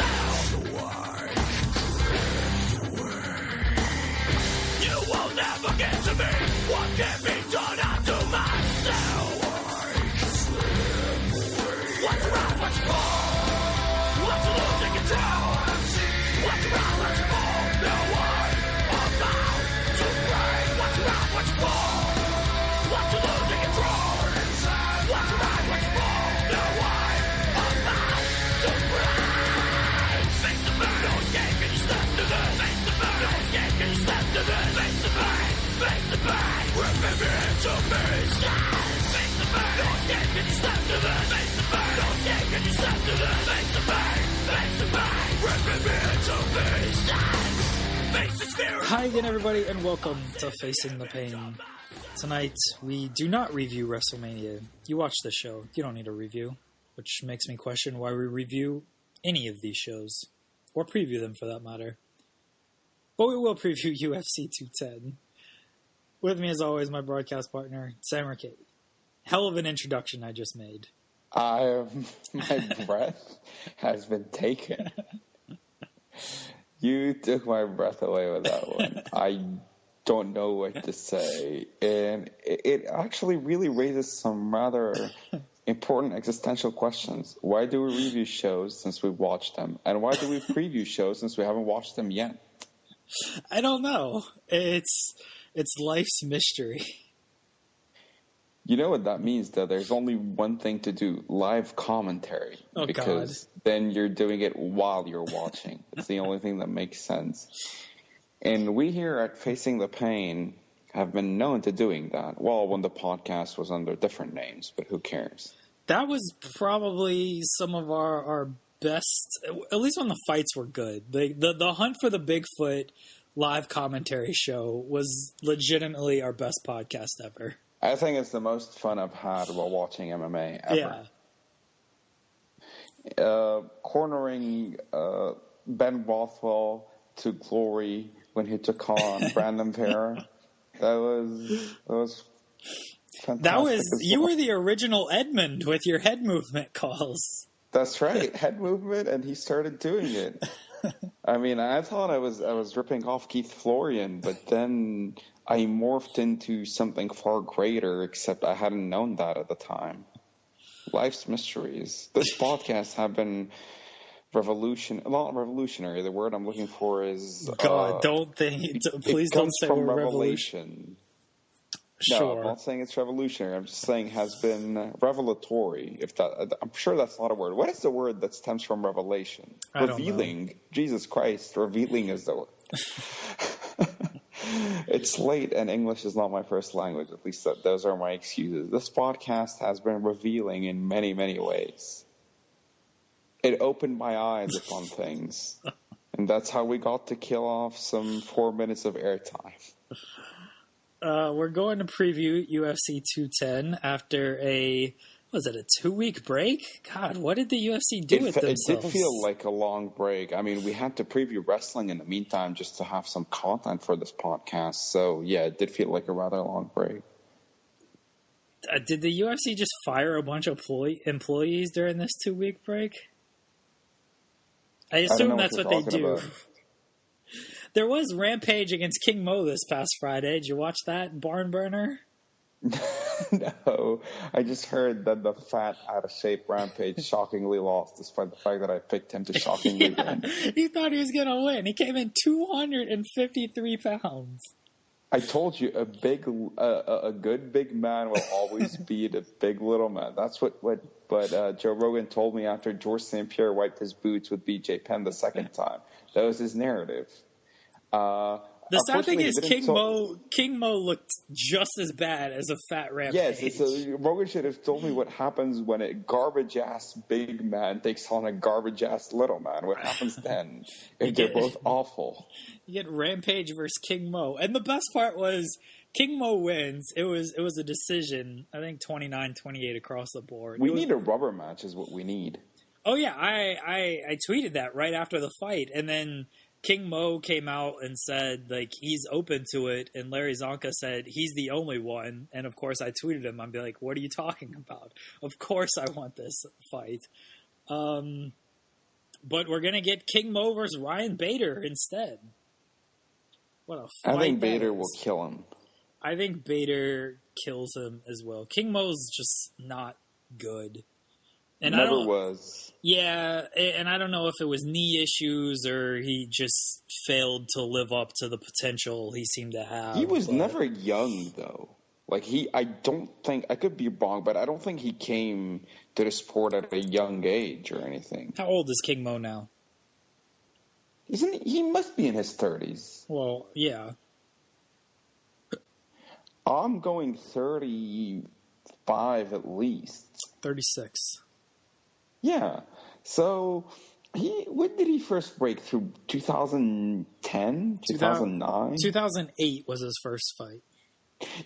myself. You will never get to me. What can be done, I do myself. What's right, what's wrong? What's losing control? What's right, what's wrong? No one about to break. What's right, what's wrong? What's losing control? What's right, what's wrong? No one about to break. Face the burn, no escape, can you step to this? Face the burn, no escape, can you step to this? Face the pain, face the pain, ripping me into pieces. Face the burn, no escape, can you step to this? Face the burn, no escape, can you step to this? Face the pain, ripping me into pieces. Face the spirit. Hi again, everybody, and welcome to Facing the Pain. Tonight, we do not review WrestleMania. You watch the show. You don't need a review, which makes me question why we review any of these shows, or preview them for that matter. But we will preview UFC 210. With me, as always, my broadcast partner, Sam Mercati. Hell of an introduction I just made. My breath has been taken. You took my breath away with that one. I don't know what to say. And it actually really raises some rather important existential questions. Why do we review shows since we've watched them? And why do we preview shows since we haven't watched them yet? I don't know. It's life's mystery. You know what that means, though? There's only one thing to do, live commentary. Oh, because God. Then you're doing it while you're watching. It's the only thing that makes sense. And we here at Facing the Pain have been known to doing that. Well, when the podcast was under different names, but who cares? That was probably some of our best, at least when the fights were good. The Hunt for the Bigfoot live commentary show was legitimately our best podcast ever. I think it's the most fun I've had while watching MMA ever. Yeah. Cornering Ben Rothwell to glory when he took on Brandon Vera. That was fantastic. You were the original Edmund with your head movement calls. That's right, head movement, and he started doing it. I mean, I thought I was ripping off Keith Florian, but then I morphed into something far greater, except I hadn't known that at the time. Life's mysteries. This podcast have been not revolutionary. The word I'm looking for is... God, please don't say from we're revelation. Sure. No, I'm not saying it's revolutionary. I'm just saying has been revelatory. I'm sure that's not a word. What is the word that stems from revelation? I don't Revealing. know. Jesus Christ, revealing is the word. It's late and English is not my first language. At least those are my excuses. This podcast has been revealing in many, many ways. It opened my eyes upon things. And that's how we got to kill off some 4 minutes of airtime. We're going to preview UFC 210 after a 2-week break? God, what did the UFC do with themselves? It did feel like a long break. I mean, we had to preview wrestling in the meantime just to have some content for this podcast. So, yeah, it did feel like a rather long break. Did the UFC just fire a bunch of employees during this 2-week break? I assume that's what they do. About. There was Rampage against King Mo this past Friday. Did you watch that, Barn Burner? No, I just heard that the fat, out-of-shape Rampage shockingly lost, despite the fact that I picked him to shockingly win. He thought he was going to win. He came in 253 pounds. I told you, a good big man will always beat a big little man. That's what Joe Rogan told me after George St. Pierre wiped his boots with BJ Penn the second time. That was his narrative. The sad thing is King Mo looked just as bad as a fat Rampage. Yes, so Rogan should have told me what happens when a garbage-ass big man takes on a garbage-ass little man. What happens then if they're both awful? You get Rampage versus King Mo. And the best part was King Mo wins. It was a decision, I think 29-28 across the board. We need a rubber match is what we need. Oh, yeah, I tweeted that right after the fight, and then King Mo came out and said, like, he's open to it, and Larry Zonka said he's the only one, and of course I tweeted him. I'd be like, what are you talking about? Of course I want this fight. But we're going to get King Mo versus Ryan Bader instead. What a fight. I think that Bader is. will kill him. I think Bader kills him as well. King Mo's just not good. And Never was. Yeah, and I don't know if it was knee issues or he just failed to live up to the potential he seemed to have. He was never young, though. Like, I don't think, I could be wrong, but I don't think he came to the sport at a young age or anything. How old is King Mo now? He must be in his 30s. Well, yeah. I'm going 35 at least. 36. Yeah. So, when did he first break through? 2010? 2009? 2008 was his first fight.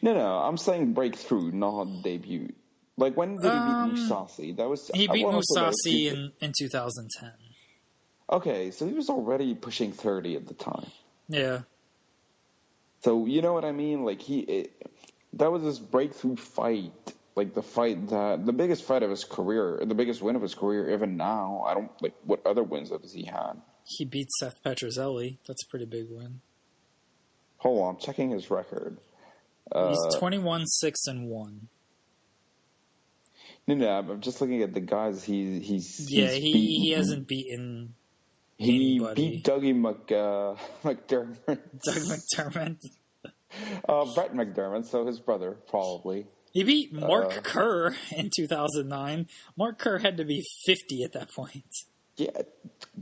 No, I'm saying breakthrough, not debut. Like, when did he beat Mousasi? He beat Mousasi in 2010. Okay, so he was already pushing 30 at the time. Yeah. So, you know what I mean? Like, that was his breakthrough fight. Like, the biggest fight of his career, the biggest win of his career, even now. What other wins has he had? He beat Seth Petrozelli. That's a pretty big win. Hold on, I'm checking his record. He's 21-6-1. No, I'm just looking at the guys he hasn't beaten He anybody. beat Dougie McDermott. Doug McDermott. Brett McDermott, so his brother, probably. He beat Mark Kerr in 2009. Mark Kerr had to be 50 at that point. Yeah,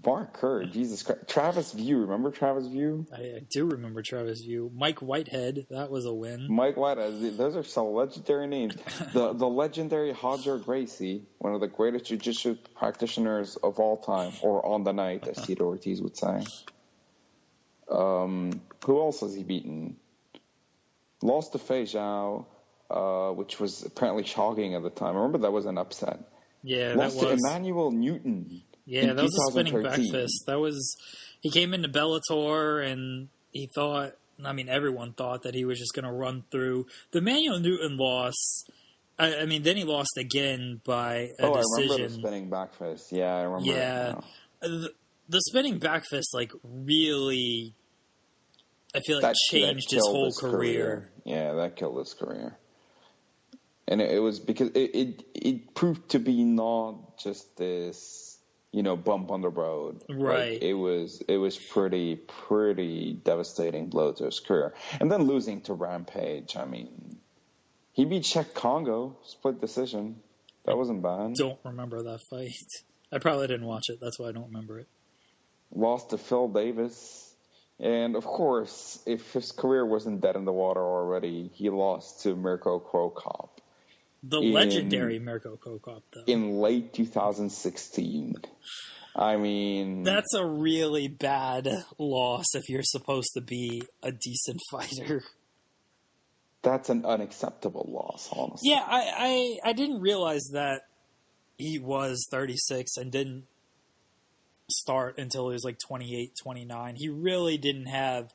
Mark Kerr, Jesus Christ. Travis View, remember Travis View? I do remember Travis View. Mike Whitehead, that was a win. Mike Whitehead, those are some legendary names. The legendary Roger Gracie, one of the greatest jiu-jitsu practitioners of all time, or on the night, as Tito Ortiz would say. Who else has he beaten? Lost to Fei Zhao, which was apparently shocking at the time. I remember that was an upset. Yeah, Lost that was. to Emmanuel Newton. Yeah, that was a spinning back 2013. fist. He came into Bellator and he thought, everyone thought that he was just going to run through. The Emmanuel Newton loss, then he lost again by a decision. I remember the spinning back fist. Yeah, I remember. Yeah. The spinning back fist, really, I feel like changed his whole career. Yeah, that killed his career. And it was because it proved to be not just this, bump on the road. Right. Like, it was pretty devastating blow to his career. And then losing to Rampage. He beat Czech Congo, split decision. That wasn't bad. Don't remember that fight. I probably didn't watch it. That's why I don't remember it. Lost to Phil Davis. And, of course, if his career wasn't dead in the water already, he lost to Mirko Cro Cop. The legendary Mirko Cro Cop, though. In late 2016. That's a really bad loss if you're supposed to be a decent fighter. That's an unacceptable loss, honestly. Yeah, I didn't realize that he was 36 and didn't start until he was 28, 29. He really didn't have...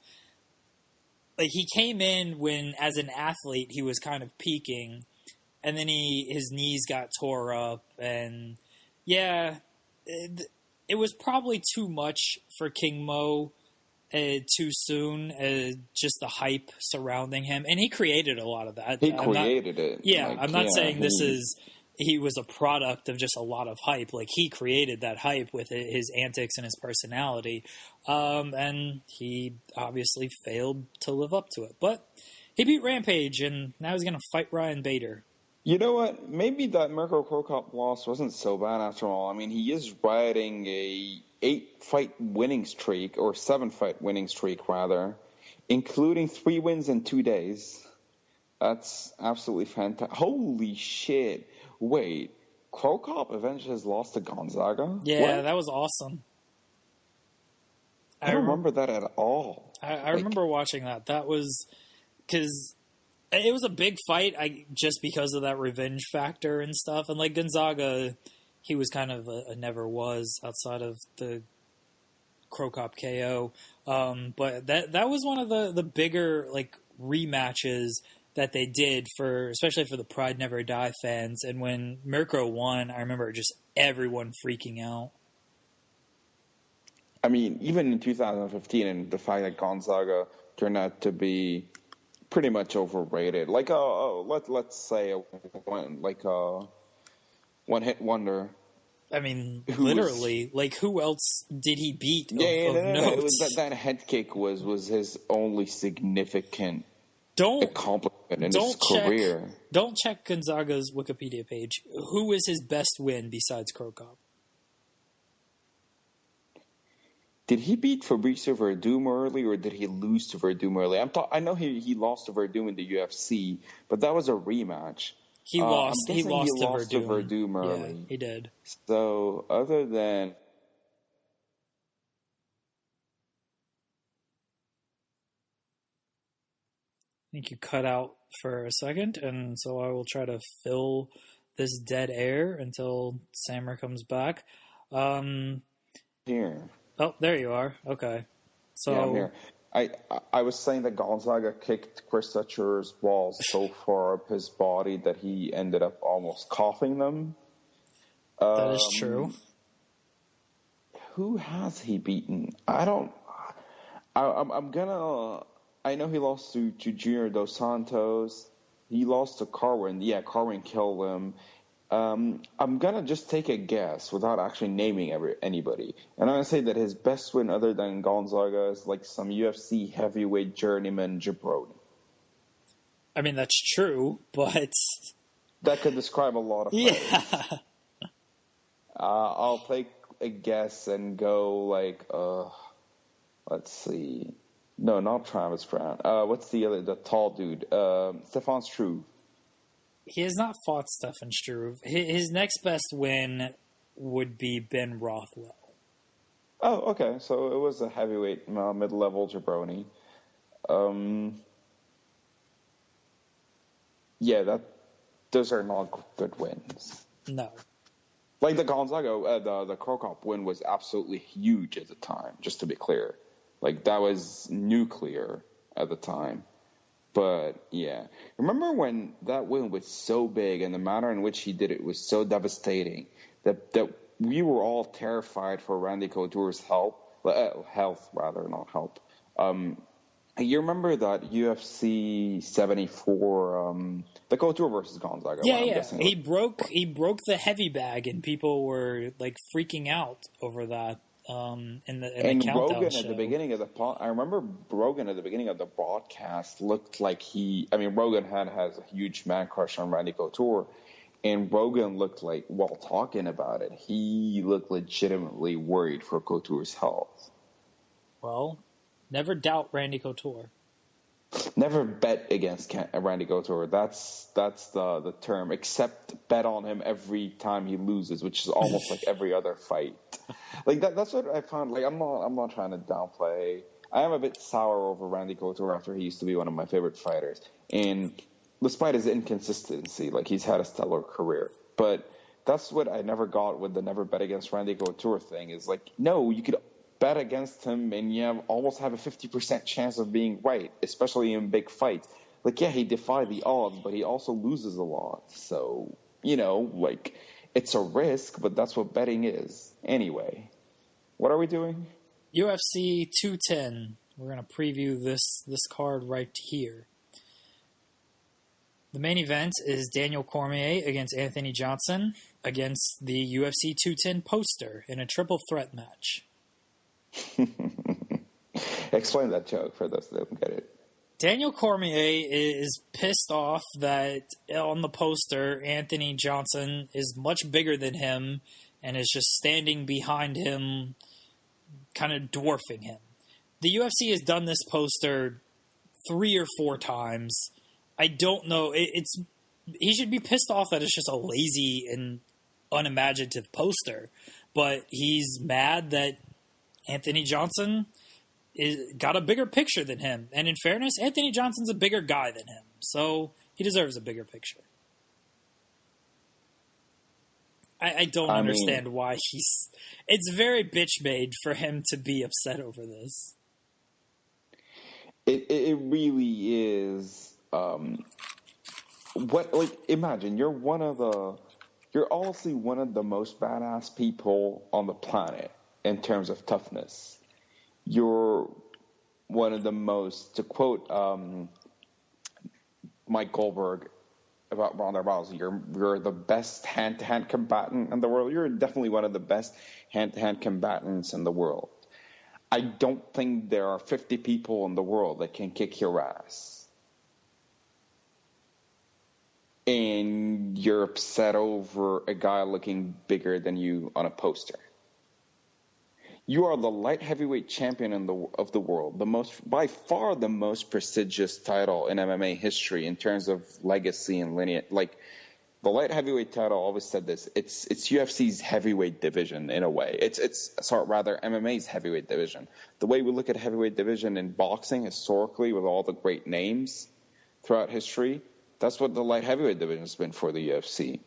he came in when, as an athlete, he was kind of peaking... And then his knees got tore up, and it was probably too much for King Mo too soon. Just the hype surrounding him, and he created a lot of that. He created it. Yeah, I'm not saying he was a product of just a lot of hype. He created that hype with his antics and his personality, and he obviously failed to live up to it. But he beat Rampage, and now he's going to fight Ryan Bader. You know what? Maybe that Mirko Cro Cop loss wasn't so bad after all. He is riding a 8-fight winning streak, or 7-fight winning streak, rather, including 3 wins in 2 days. That's absolutely fantastic. Holy shit. Wait, Cro Cop avenged his loss to Gonzaga? Yeah, What? that was awesome. I don't remember that at all. I remember watching that. That was... Because... It was a big fight just because of that revenge factor and stuff. And Gonzaga, he was kind of a never was outside of the Cro Cop KO. But that was one of the bigger rematches that they did especially for the Pride Never Die fans. And when Mirko won, I remember just everyone freaking out. I mean, even in 2015, and the fact that Gonzaga turned out to be pretty much overrated, like let's say a one hit wonder. I mean, Who literally, like, who else did he beat of No. note? It was that head kick was his only significant accomplishment in his career. Don't check Gonzaga's Wikipedia page. Who is his best win besides Crow Cop? Did he beat Fabrizio Verdum early, or did he lose to Verdum early? I know he lost to Verdum in the UFC, but that was a rematch. He lost to Verdum early. Yeah, he did. So, other than... I think you cut out for a second, and so I will try to fill this dead air until Sammer comes back. Here. Oh, there you are. Okay. So yeah, I'm here. I was saying that Gonzaga kicked Chris Dutcher's balls so far up his body that he ended up almost coughing them. That is true. Who has he beaten? I know he lost to Junior Dos Santos. He lost to Carwin. Yeah, Carwin killed him. I'm going to just take a guess without actually naming anybody. And I'm going to say that his best win other than Gonzaga is like some UFC heavyweight journeyman jabroni. I mean, that's true, but... That could describe a lot of players. Yeah. I'll take a guess and go like, let's see. No, not Travis Brown. What's the tall dude? Stefan Struve. He has not fought Stefan Struve. His next best win would be Ben Rothwell. Oh, okay. So it was a heavyweight mid-level jabroni. Yeah, those are not good wins. No. Like the Gonzaga, the Crow Cop win was absolutely huge at the time, just to be clear. Like, that was nuclear at the time. But, yeah. Remember when that win was so big and the manner in which he did it was so devastating that we were all terrified for Randy Couture's health. You remember that UFC 74, the Couture versus Gonzaga? Yeah. He broke the heavy bag and people were, like, freaking out over that. In the countdown Rogan show. at the beginning of I remember Rogan at the beginning of the broadcast looked like Rogan has a huge man crush on Randy Couture, and Rogan looked like, while talking about it, he looked legitimately worried for Couture's health. Well, never doubt Randy Couture. Never bet against Randy Couture. That's the term. Except bet on him every time he loses, which is almost like every other fight. Like that's what I found. Like I'm not trying to downplay. I am a bit sour over Randy Couture after he used to be one of my favorite fighters, and despite his inconsistency, like he's had a stellar career. But that's what I never got with the never bet against Randy Couture thing. Is like, no, you could bet against him and you almost have a 50% chance of being right, especially in big fights. Like, yeah, he defied the odds, but he also loses a lot. So, like, it's a risk, but that's what betting is. Anyway, what are we doing? UFC 210. We're going to preview this card right here. The main event is Daniel Cormier against Anthony Johnson against the UFC 210 poster in a triple threat match. Explain that joke for those that don't get it. Daniel Cormier is pissed off that on the poster, Anthony Johnson is much bigger than him and is just standing behind him, kind of dwarfing him. The UFC has done this poster 3 or 4 times. I don't know. He should be pissed off that it's just a lazy and unimaginative poster, but he's mad that Anthony Johnson got a bigger picture than him. And in fairness, Anthony Johnson's a bigger guy than him. So he deserves a bigger picture. I don't understand why he's... It's very bitch-made for him to be upset over this. It really is... imagine, you're honestly one of the most badass people on the planet. in terms of toughness. You're one of the most, to quote Mike Goldberg about Ronda Rousey, you're the best hand-to-hand combatant in the world. You're definitely one of the best hand-to-hand combatants in the world. I don't think there are 50 people in the world that can kick your ass. And you're upset over a guy looking bigger than you on a poster. You are the light heavyweight champion of the world, by far the most prestigious title in MMA history in terms of legacy and lineage. Like, the light heavyweight title, I always said this, it's UFC's heavyweight division in a way. It's MMA's heavyweight division. The way we look at heavyweight division in boxing historically with all the great names throughout history, that's what the light heavyweight division has been for the UFC.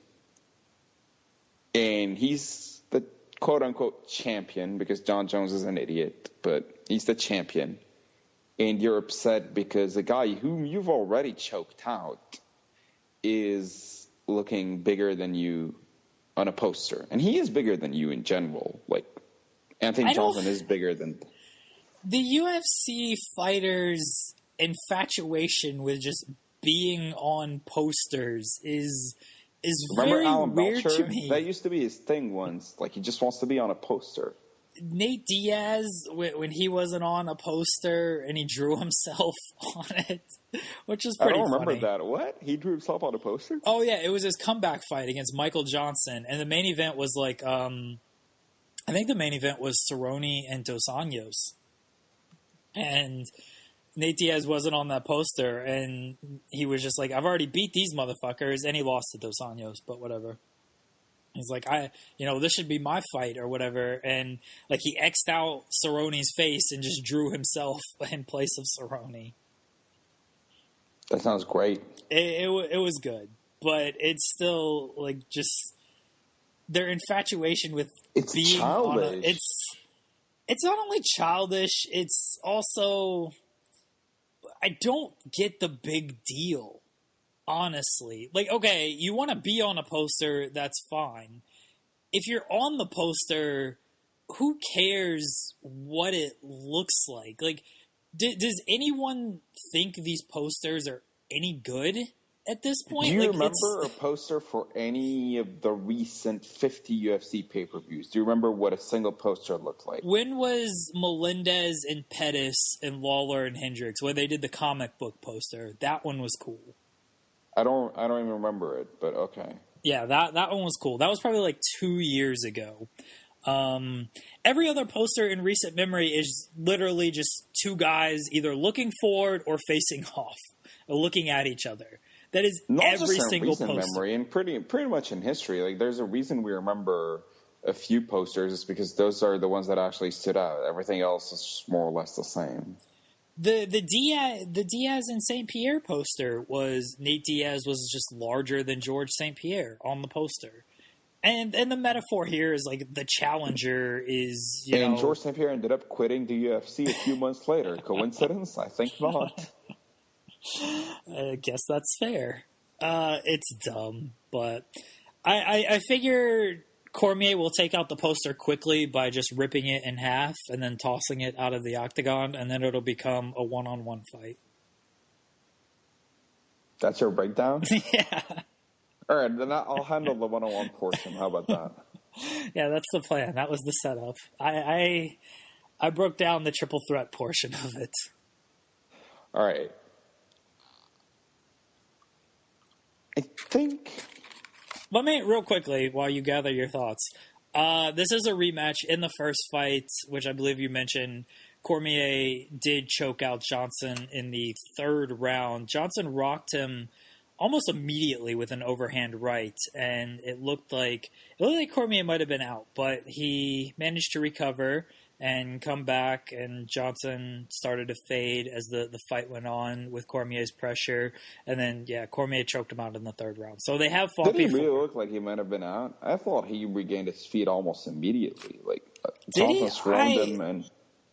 And he's the quote-unquote champion, because John Jones is an idiot, but he's the champion. And you're upset because the guy whom you've already choked out is looking bigger than you on a poster. And he is bigger than you in general. Like, Anthony Johnson is bigger than... The UFC fighters' infatuation with just being on posters is very Alan weird Belcher? to me. That used to be his thing once. Like, he just wants to be on a poster. Nate Diaz, when he wasn't on a poster and he drew himself on it, which is pretty funny. I don't remember that. What? He drew himself on a poster? Oh, yeah. It was his comeback fight against Michael Johnson. And the main event was like, I think the main event was Cerrone and Dos Anjos. And Nate Diaz wasn't on that poster, and he was just like, I've already beat these motherfuckers, and he lost to Dos Anjos, but whatever. He's like, this should be my fight or whatever, and like he X'd out Cerrone's face and just drew himself in place of Cerrone. That sounds great. It was good, but it's still like just their infatuation with being childish. It's not only childish, it's also... I don't get the big deal, honestly. Like, okay, you want to be on a poster, that's fine. If you're on the poster, who cares what it looks like? Like, does anyone think these posters are any good at this point? Do you like, remember a poster for any of the recent 50 UFC pay-per-views? Do you remember what a single poster looked like? When was Melendez and Pettis and Lawler and Hendricks, when they did the comic book poster? That one was cool. I don't even remember it, but okay. Yeah, that one was cool. That was probably like 2 years ago. Every other poster in recent memory is literally just two guys either looking forward or facing off, or looking at each other. That is not every just single recent poster. memory, and pretty much in history. Like, there's a reason we remember a few posters. It's because those are the ones that actually stood out. Everything else is more or less the same. The Diaz and St. Pierre poster was Nate Diaz was just larger than George St. Pierre on the poster. And the metaphor here is like the challenger is, And George St. Pierre ended up quitting the UFC a few months later. Coincidence? I think not. I guess that's fair. It's dumb, but I figure Cormier will take out the poster quickly by just ripping it in half and then tossing it out of the octagon, and then it'll become a one-on-one fight. That's your breakdown? Yeah. All right, then I'll handle the one-on-one portion. How about that? Yeah, that's the plan. That was the setup. I broke down the triple threat portion of it. All right. I think... Let me, real quickly, while you gather your thoughts, this is a rematch in the first fight, which I believe you mentioned. Cormier did choke out Johnson in the third round. Johnson rocked him almost immediately with an overhand right, and it looked like Cormier might have been out, but he managed to recover and come back, and Johnson started to fade as the fight went on with Cormier's pressure, and then, Cormier choked him out in the third round. So they have fought before. Did he really look like he might have been out? I thought he regained his feet almost immediately. Like, Johnson scrammed him, and...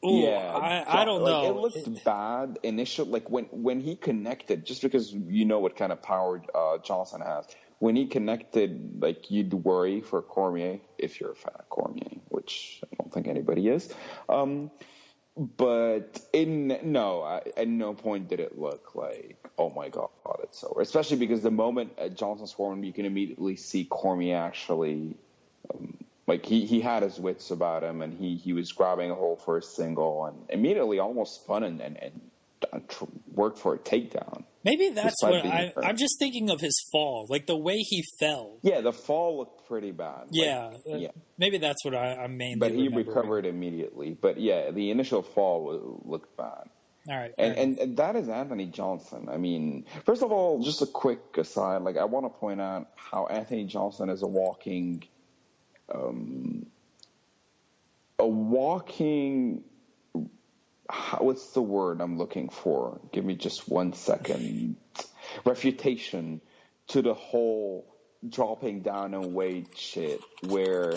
Ooh, yeah, I don't know. It looked bad initially. Like when he connected, just because you know what kind of power Johnson has. when he connected, like, you'd worry for Cormier, if you're a fan of Cormier, which I don't think anybody is. But at no point did it look like, oh my God, it's over. Especially because the moment Johnson swarmed, you can immediately see Cormier actually, like, he had his wits about him, and he was grabbing a hold for a single, and immediately almost spun and worked for a takedown. Maybe that's what I'm just thinking of his fall, like the way he fell. Yeah, the fall looked pretty bad. Yeah, maybe that's what I'm mainly. But he recovered immediately. But yeah, the initial fall looked bad. All right, and that is Anthony Johnson. I mean, first of all, just a quick aside. Like, I want to point out how Anthony Johnson is a walking. What's the word I'm looking for? Give me just 1 second. Refutation to the whole dropping down in weight shit, where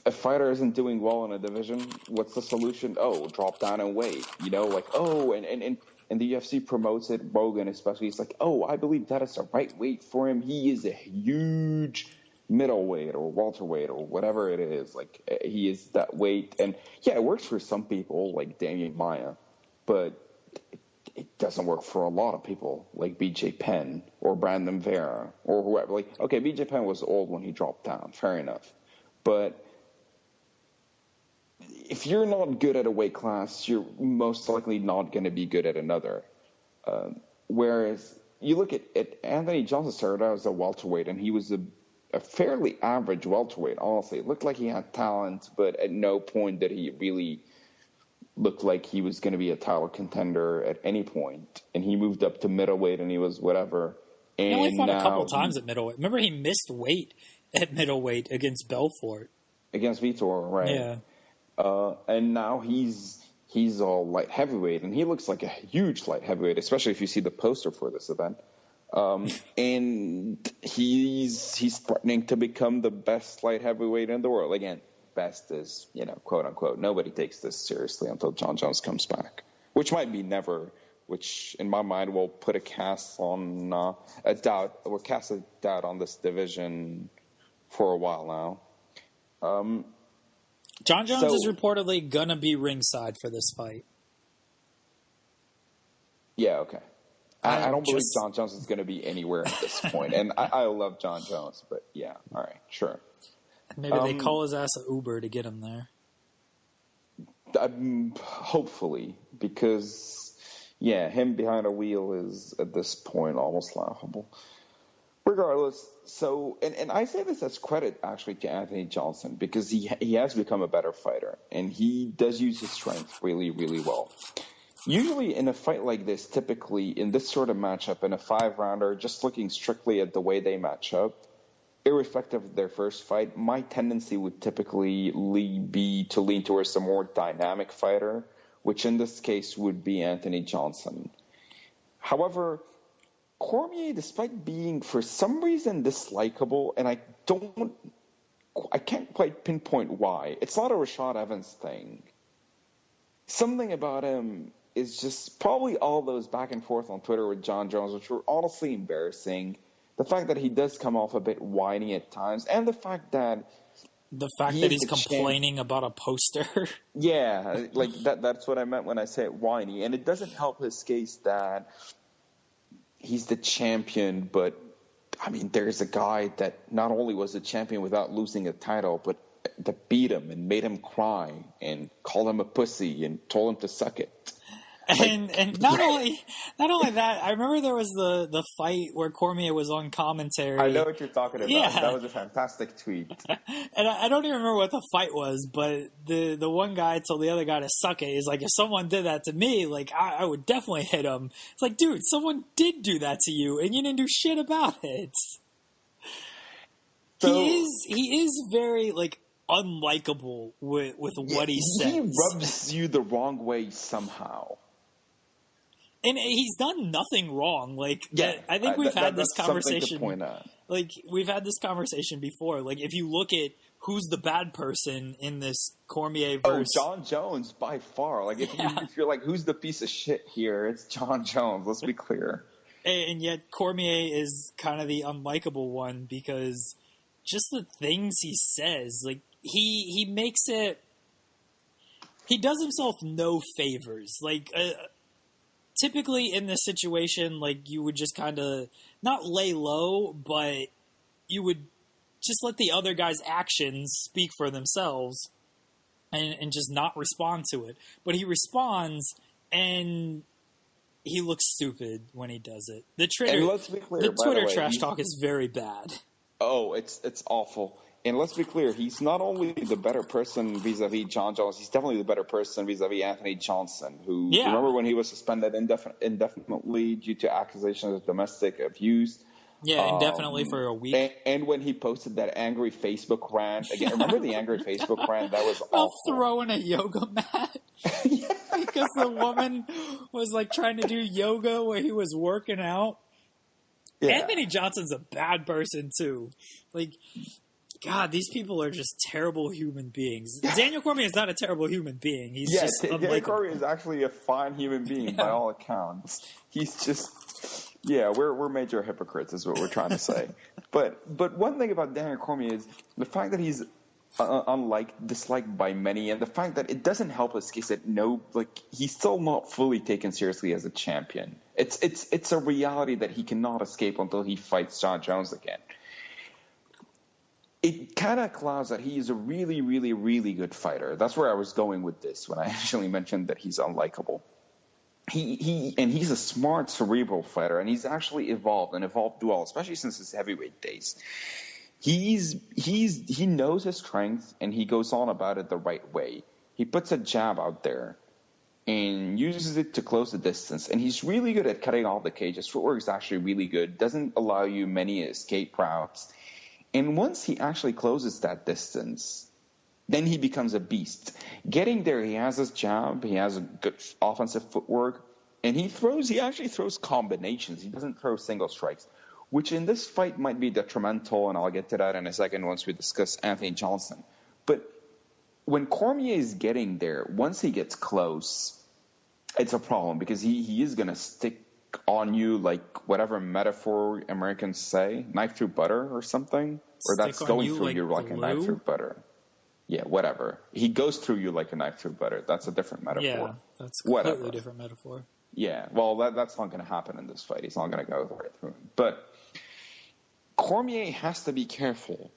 a fighter isn't doing well in a division, what's the solution? Oh, drop down in weight. You know, like, and the UFC promotes it, Rogan especially. It's like, oh, I believe that is the right weight for him. He is a huge middleweight or welterweight or whatever it is. Like, he is that weight. And yeah, it works for some people like Damian Maia, but it doesn't work for a lot of people like BJ Penn or Brandon Vera or whoever. Like, okay, BJ Penn was old when he dropped down, fair enough. But if you're not good at a weight class, you're most likely not going to be good at another. Whereas you look at Anthony Johnson started out as a welterweight, and he was a fairly average welterweight, honestly. It looked like he had talent, but at no point did he really look like he was going to be a title contender at any point. And he moved up to middleweight, and he was whatever. And he only fought a couple times at middleweight. Remember, he missed weight at middleweight against Belfort. Against Vitor, right. Yeah. And now he's all light heavyweight, and he looks like a huge light heavyweight, especially if you see the poster for this event. And he's threatening to become the best light heavyweight in the world. Again, best is, quote unquote. Nobody takes this seriously until John Jones comes back, which might be never. Which in my mind will put a cast on a doubt on this division for a while now. John Jones is reportedly gonna be ringside for this fight. Yeah. Okay. I don't believe John Jones is going to be anywhere at this point. And I love John Jones, but yeah, all right, sure. Maybe they call his ass an Uber to get him there. Hopefully, because, yeah, him behind a wheel is, at this point, almost laughable. Regardless, so, and I say this as credit, actually, to Anthony Johnson, because he has become a better fighter, and he does use his strength really, really well. Usually in a fight like this, typically in this sort of matchup, in a 5-rounder, just looking strictly at the way they match up, irrespective of their first fight, my tendency would typically be to lean towards a more dynamic fighter, which in this case would be Anthony Johnson. However, Cormier, despite being for some reason dislikable, and I can't quite pinpoint why, it's not a Rashad Evans thing. Something about him is just probably all those back and forth on Twitter with John Jones, which were honestly embarrassing. The fact that he does come off a bit whiny at times, and the fact that he's complaining about a poster. Yeah, like that's what I meant when I said whiny. And it doesn't help his case that he's the champion, but I mean, there's a guy that not only was a champion without losing a title, but that beat him and made him cry and called him a pussy and told him to suck it. And not only that, I remember there was the fight where Cormier was on commentary. I know what you're talking about. Yeah. That was a fantastic tweet. And I don't even remember what the fight was, but the one guy told the other guy to suck it. He's like, if someone did that to me, like I would definitely hit him. It's like, dude, someone did do that to you, and you didn't do shit about it. So, he is very like unlikable with what he says. He rubs you the wrong way somehow. And he's done nothing wrong. Like, yeah, I think we've had this conversation. Like, we've had this conversation before. Like, if you look at who's the bad person in this Cormier verse. Oh, John Jones, by far. Like, if you're like, who's the piece of shit here? It's John Jones. Let's be clear. And yet Cormier is kind of the unlikable one because just the things he says, like he makes it. He does himself no favors. Like typically in this situation, like you would just kind of not lay low, but you would just let the other guy's actions speak for themselves and just not respond to it. But he responds, and he looks stupid when he does it. The Twitter, and let's be clear, the Twitter the way, trash talk is very bad. Oh, it's awful. And let's be clear, he's not only the better person vis-a-vis John Jones, he's definitely the better person vis-a-vis Anthony Johnson, who, remember when he was suspended indefinitely due to accusations of domestic abuse? Yeah, indefinitely for a week. And when he posted that angry Facebook rant, again, remember the angry Facebook rant? That was awful. Throwing a yoga mat. Because the woman was like trying to do yoga where he was working out. Yeah. Anthony Johnson's a bad person too. Like, God, these people are just terrible human beings. Daniel Cormier is not a terrible human being. He's just Daniel Cormier is actually a fine human being by all accounts. He's just, we're major hypocrites is what we're trying to say. But one thing about Daniel Cormier is the fact that he's disliked by many, and the fact that it doesn't help his case that he's still not fully taken seriously as a champion. It's a reality that he cannot escape until he fights John Jones again. It kind of clouds that he is a really, really, really good fighter. That's where I was going with this when I actually mentioned that he's unlikable. He's a smart, cerebral fighter, and he's actually evolved well, especially since his heavyweight days. He knows his strength, and he goes on about it the right way. He puts a jab out there and uses it to close the distance, and he's really good at cutting off the cage. His footwork is actually really good, doesn't allow you many escape routes. And once he actually closes that distance, then he becomes a beast. Getting there, he has his jab, he has a good offensive footwork, and he actually throws combinations. He doesn't throw single strikes, which in this fight might be detrimental, and I'll get to that in a second once we discuss Anthony Johnson. But when Cormier is getting there, once he gets close, it's a problem because he is going to stick on you like whatever metaphor Americans say, knife through butter or something, or that's going through you like a knife through butter. Yeah, whatever. He goes through you like a knife through butter. That's a different metaphor. Yeah, that's a completely different metaphor. Yeah, well, that's not going to happen in this fight. He's not going to go right through him. But Cormier has to be careful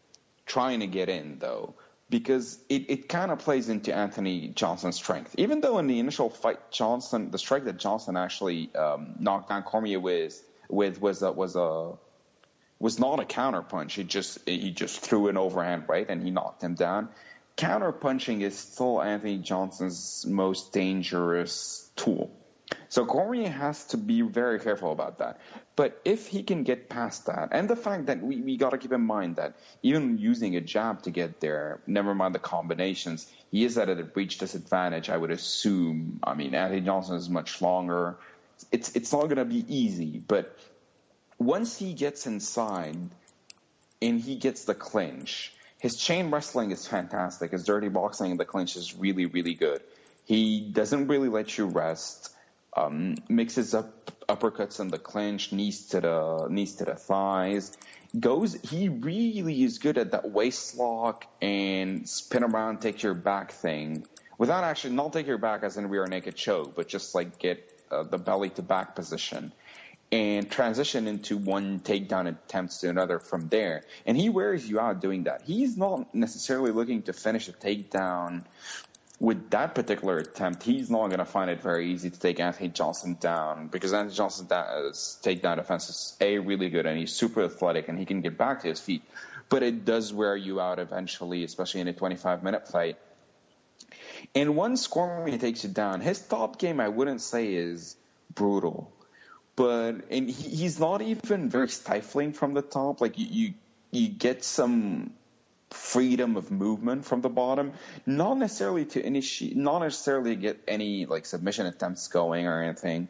trying to get in, though, because it kind of plays into Anthony Johnson's strength. Even though in the initial fight, the strike that Johnson actually knocked down Cormier with was not a counter punch. He just threw an overhand right and he knocked him down. Counter punching is still Anthony Johnson's most dangerous tool. So Cormier has to be very careful about that. But if he can get past that, and the fact that we got to keep in mind that even using a jab to get there, never mind the combinations, he is at a reach disadvantage, I would assume. I mean, Anthony Johnson is much longer. It's not going to be easy, but once he gets inside and he gets the clinch, his chain wrestling is fantastic. His dirty boxing in the clinch is really, really good. He doesn't really let you rest. Mixes up uppercuts in the clinch, knees to the thighs. He really is good at that waist lock and spin around, take your back thing, without actually not take your back as in rear naked choke, but just like get the belly to back position and transition into one takedown attempts to another from there. And he wears you out doing that. He's not necessarily looking to finish a takedown. With that particular attempt, he's not going to find it very easy to take Anthony Johnson down because Anthony Johnson's takedown defense is really good and he's super athletic and he can get back to his feet. But it does wear you out eventually, especially in a 25-minute fight. And once Cormier takes you down, his top game I wouldn't say is brutal, but he's not even very stifling from the top. Like you get some freedom of movement from the bottom, not necessarily to get any like submission attempts going or anything,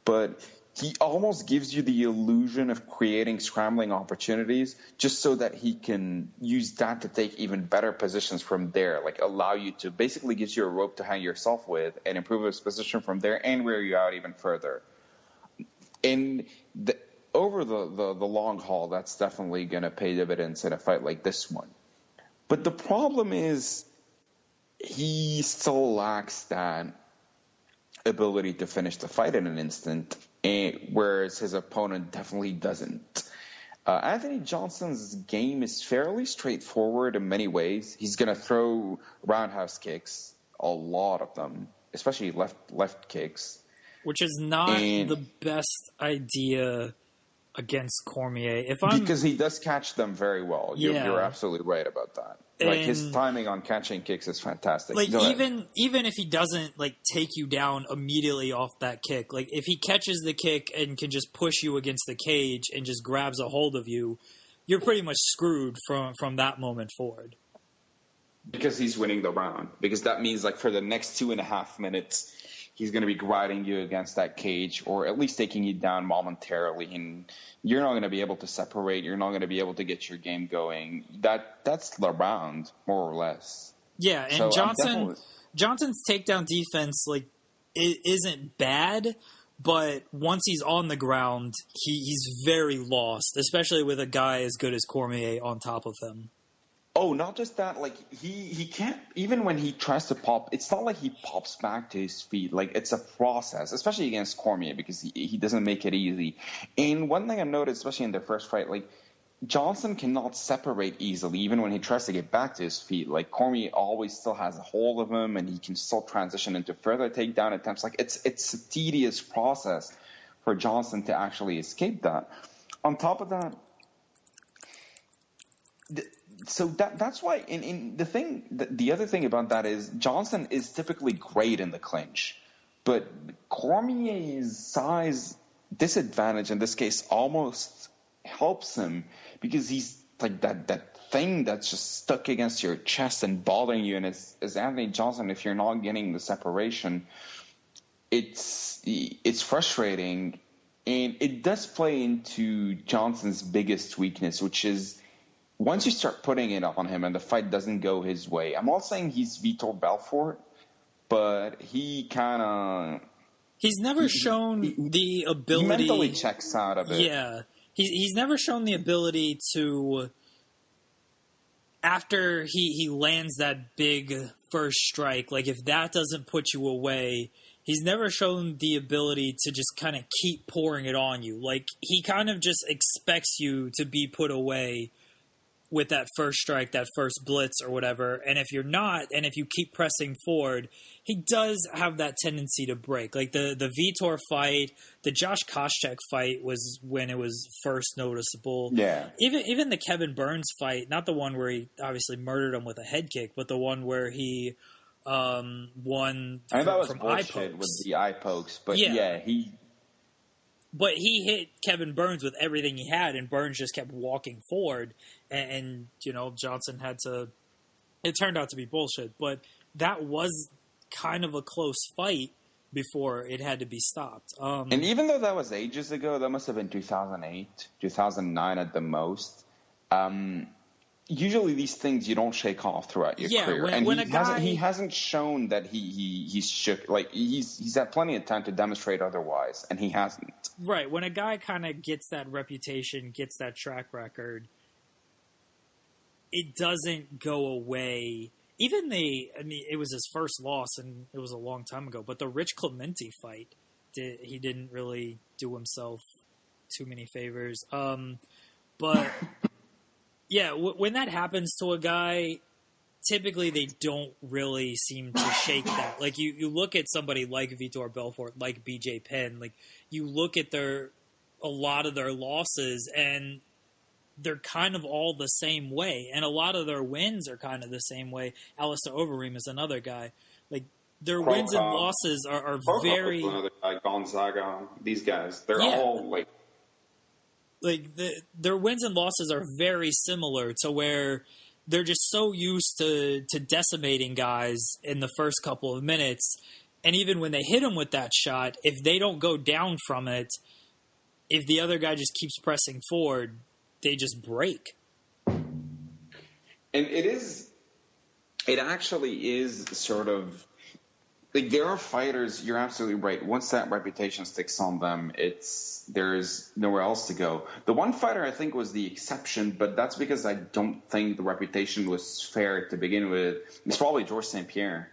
but he almost gives you the illusion of creating scrambling opportunities just so that he can use that to take even better positions from there, like allow you to basically gives you a rope to hang yourself with and improve his position from there and wear you out even further. in the over the long haul, that's definitely going to pay dividends in a fight like this one. But the problem is he still lacks that ability to finish the fight in an instant, whereas his opponent definitely doesn't. Anthony Johnson's game is fairly straightforward in many ways. He's going to throw roundhouse kicks, a lot of them, especially left kicks. Which is not the best idea against Cormier. Because he does catch them very well. You're absolutely right about that. Like, his timing on catching kicks is fantastic. Like, even if he doesn't, like, take you down immediately off that kick, like, if he catches the kick and can just push you against the cage and just grabs a hold of you, you're pretty much screwed from that moment forward. Because he's winning the round. Because that means, like, for the next 2.5 minutes, he's going to be grinding you against that cage, or at least taking you down momentarily, and you're not going to be able to separate. You're not going to be able to get your game going. That's the round, more or less. Yeah, and so Johnson's takedown defense, like, it isn't bad, but once he's on the ground, he's very lost, especially with a guy as good as Cormier on top of him. Oh, not just that, like, he can't, even when he tries to pop, it's not like he pops back to his feet. Like, it's a process, especially against Cormier, because he doesn't make it easy. And one thing I noticed, especially in their first fight, like, Johnson cannot separate easily, even when he tries to get back to his feet. Like, Cormier always still has a hold of him, and he can still transition into further takedown attempts. Like, it's a tedious process for Johnson to actually escape that. On top of that, so that's why. In the other thing about that is Johnson is typically great in the clinch, but Cormier's size disadvantage in this case almost helps him, because he's like that thing that's just stuck against your chest and bothering you. And as Anthony Johnson, if you're not getting the separation, it's frustrating, and it does play into Johnson's biggest weakness, which is, once you start putting it on him and the fight doesn't go his way, I'm not saying he's Vitor Belfort, but he kind of... He's never shown the ability... He mentally checks out of it. Yeah. He's never shown the ability to... After he lands that big first strike, like, if that doesn't put you away, he's never shown the ability to just kind of keep pouring it on you. Like, he kind of just expects you to be put away with that first strike, that first blitz or whatever. And if you're not, and if you keep pressing forward, he does have that tendency to break. Like the Vitor fight, the Josh Koscheck fight was when it was first noticeable. Yeah. Even the Kevin Burns fight, not the one where he obviously murdered him with a head kick, but the one where he won I mean, that was from bullshit eye pokes. with the eye pokes, but But he hit Kevin Burns with everything he had, and Burns just kept walking forward. And you know, Johnson had to... It turned out to be bullshit, but that was kind of a close fight before it had to be stopped. And even though that was ages ago, that must have been 2008, 2009 at the most. Usually these things you don't shake off throughout your career. He hasn't shown that he's shook. Like, he's had plenty of time to demonstrate otherwise, and he hasn't. Right. When a guy kind of gets that reputation, gets that track record, it doesn't go away. Even it was his first loss, and it was a long time ago, but the Rich Clemente fight, he didn't really do himself too many favors. But... Yeah, when that happens to a guy, typically they don't really seem to shake that. Like, you look at somebody like Vitor Belfort, like BJ Penn, like, you look at a lot of their losses, and they're kind of all the same way. And a lot of their wins are kind of the same way. Alistair Overeem is another guy. Like, their wins and losses are very... Another guy, Gonzaga, these guys, they're all, like... Like, their wins and losses are very similar, to where they're just so used to decimating guys in the first couple of minutes. And even when they hit them with that shot, if they don't go down from it, if the other guy just keeps pressing forward, they just break. And it actually is sort of like there are fighters. You're absolutely right. Once that reputation sticks on them, there's nowhere else to go. The one fighter I think was the exception, but that's because I don't think the reputation was fair to begin with. It's probably Georges St-Pierre.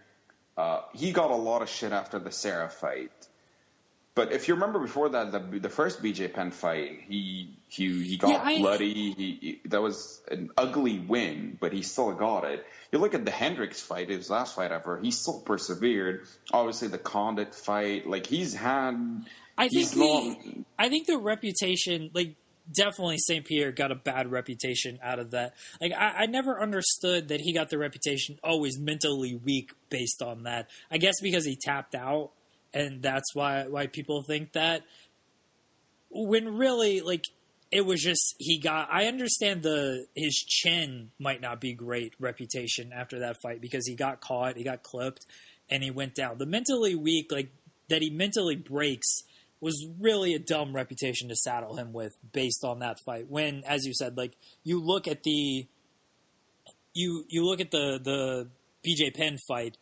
He got a lot of shit after the Serra fight. But if you remember before that, the first BJ Penn fight, he got bloody. That was an ugly win, but he still got it. You look at the Hendricks fight, his last fight ever, he still persevered. Obviously, the Condit fight, like he's had. I think the reputation, like definitely St. Pierre got a bad reputation out of that. Like I never understood that he got the reputation always mentally weak based on that. I guess because he tapped out. And that's why people think that, when really, like, it was just I understand his chin might not be great reputation after that fight because he got caught, he got clipped, and he went down. The mentally weak, like, that he mentally breaks was really a dumb reputation to saddle him with based on that fight. When, as you said, like, you look at the BJ Penn fight,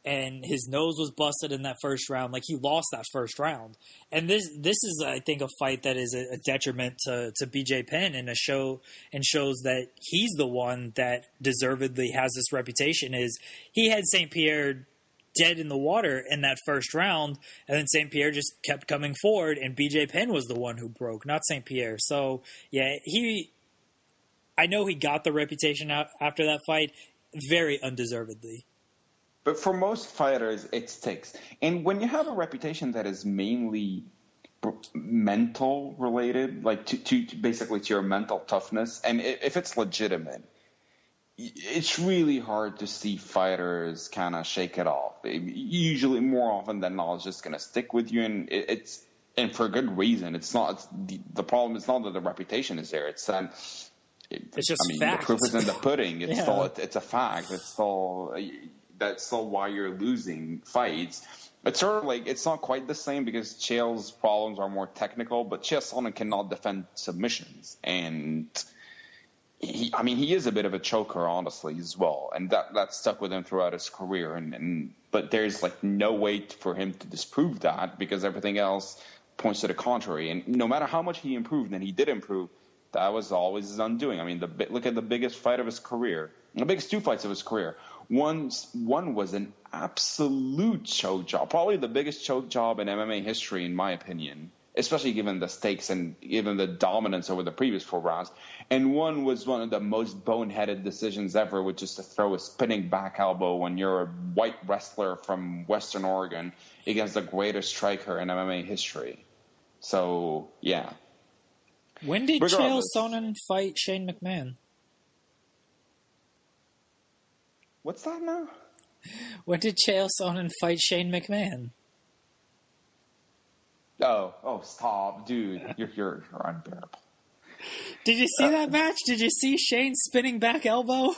and his nose was busted in that first round. Like, he lost that first round. And this is, I think, a fight that is a detriment to BJ Penn and shows that he's the one that deservedly has this reputation. Is he had St. Pierre dead in the water in that first round, and then St. Pierre just kept coming forward, and BJ Penn was the one who broke, not St. Pierre. So, yeah, I know he got the reputation out after that fight very undeservedly. But for most fighters, it sticks. And when you have a reputation that is mainly mental related, like to basically to your mental toughness, and if it's legitimate, it's really hard to see fighters kind of shake it off. Usually, more often than not, it's just going to stick with you, and and for a good reason. It's not the problem. It's not that the reputation is there. It's just fact. The proof is in the pudding. It's it's a fact. That's still why you're losing fights. It's sort of like, it's not quite the same because Chael's problems are more technical, but Chael Sonnen cannot defend submissions. And he is a bit of a choker, honestly, as well. And that stuck with him throughout his career. But there's like no way for him to disprove that because everything else points to the contrary. And no matter how much he improved, and he did improve, that was always his undoing. I mean, look at the biggest fight of his career, the biggest two fights of his career. One was an absolute choke job, probably the biggest choke job in MMA history, in my opinion, especially given the stakes and given the dominance over the previous 4 rounds. And one was one of the most boneheaded decisions ever, which is to throw a spinning back elbow when you're a white wrestler from Western Oregon against the greatest striker in MMA history. So, yeah. When did Chael Sonnen fight Shane McMahon? What's that now? When did Chael Sonnen fight Shane McMahon? Oh, stop, dude! You're unbearable. Did you see that match? Did you see Shane's spinning back elbow?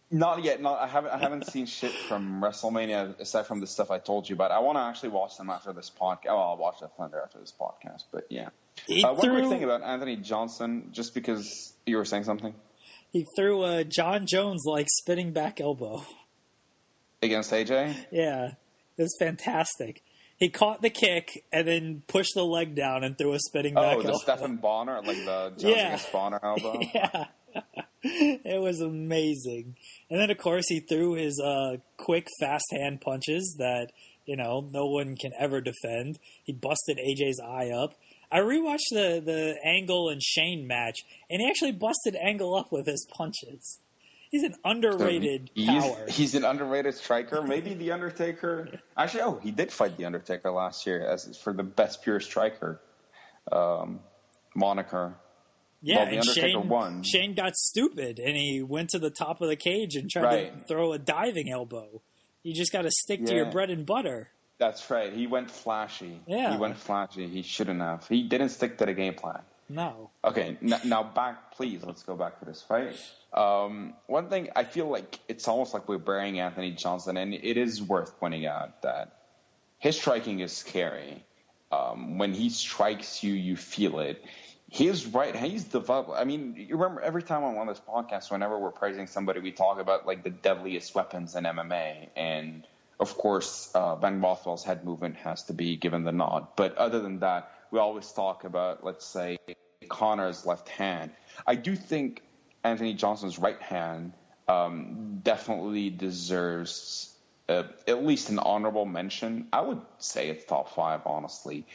Not yet. I haven't seen shit from WrestleMania aside from the stuff I told you about. I want to actually watch them after this podcast. Oh, I'll watch the Thunder after this podcast. But yeah, one quick thing about Anthony Johnson, just because you were saying something. He threw a John Jones-like spinning back elbow. Against AJ? Yeah. It was fantastic. He caught the kick and then pushed the leg down and threw a spinning back elbow. Oh, the Stephen Bonner, like the Jones against Bonner elbow? Yeah. It was amazing. And then, of course, he threw his quick, fast hand punches that, no one can ever defend. He busted AJ's eye up. I rewatched the Angle and Shane match, and he actually busted Angle up with his punches. He's an underrated power. He's an underrated striker. Maybe The Undertaker. Actually, he did fight The Undertaker last year for the best pure striker moniker. Yeah, The Undertaker won. Shane got stupid, and he went to the top of the cage and tried to throw a diving elbow. You just got to stick to your bread and butter. That's right. He went flashy. Yeah. He went flashy. He shouldn't have. He didn't stick to the game plan. No. Okay, now back, please. Let's go back to this fight. One thing, I feel like it's almost like we're burying Anthony Johnson, and it is worth pointing out that his striking is scary. When he strikes you, you feel it. He's developed. I mean, you remember every time I'm on this podcast, whenever we're praising somebody, we talk about like the deadliest weapons in MMA, and Of course, Ben Rothwell's head movement has to be given the nod. But other than that, we always talk about, let's say, Conor's left hand. I do think Anthony Johnson's right hand definitely deserves at least an honorable mention. I would say it's top 5, honestly.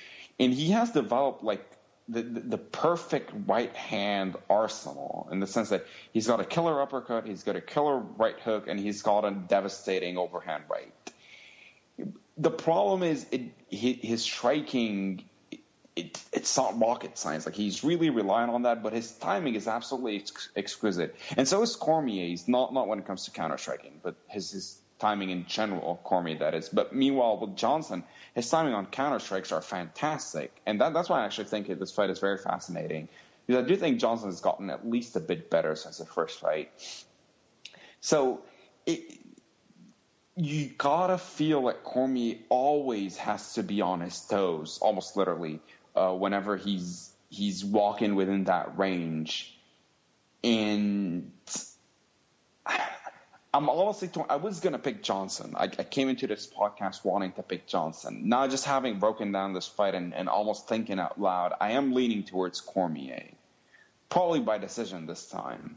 And he has developed like the perfect right hand arsenal in the sense that he's got a killer uppercut, he's got a killer right hook, and he's got a devastating overhand right. The problem is his striking. It's not rocket science. Like, he's really relying on that, but his timing is absolutely exquisite. And so is Cormier's, not when it comes to counter-striking, but his timing in general, Cormier, that is. But meanwhile, with Johnson, his timing on counter-strikes are fantastic. And that's why I actually think this fight is very fascinating. Because I do think Johnson has gotten at least a bit better since the first fight. So you gotta feel like Cormier always has to be on his toes, almost literally, whenever he's walking within that range. And I'm honestly torn. I was gonna pick Johnson. I came into this podcast wanting to pick Johnson. Now, just having broken down this fight and almost thinking out loud, I am leaning towards Cormier, probably by decision this time.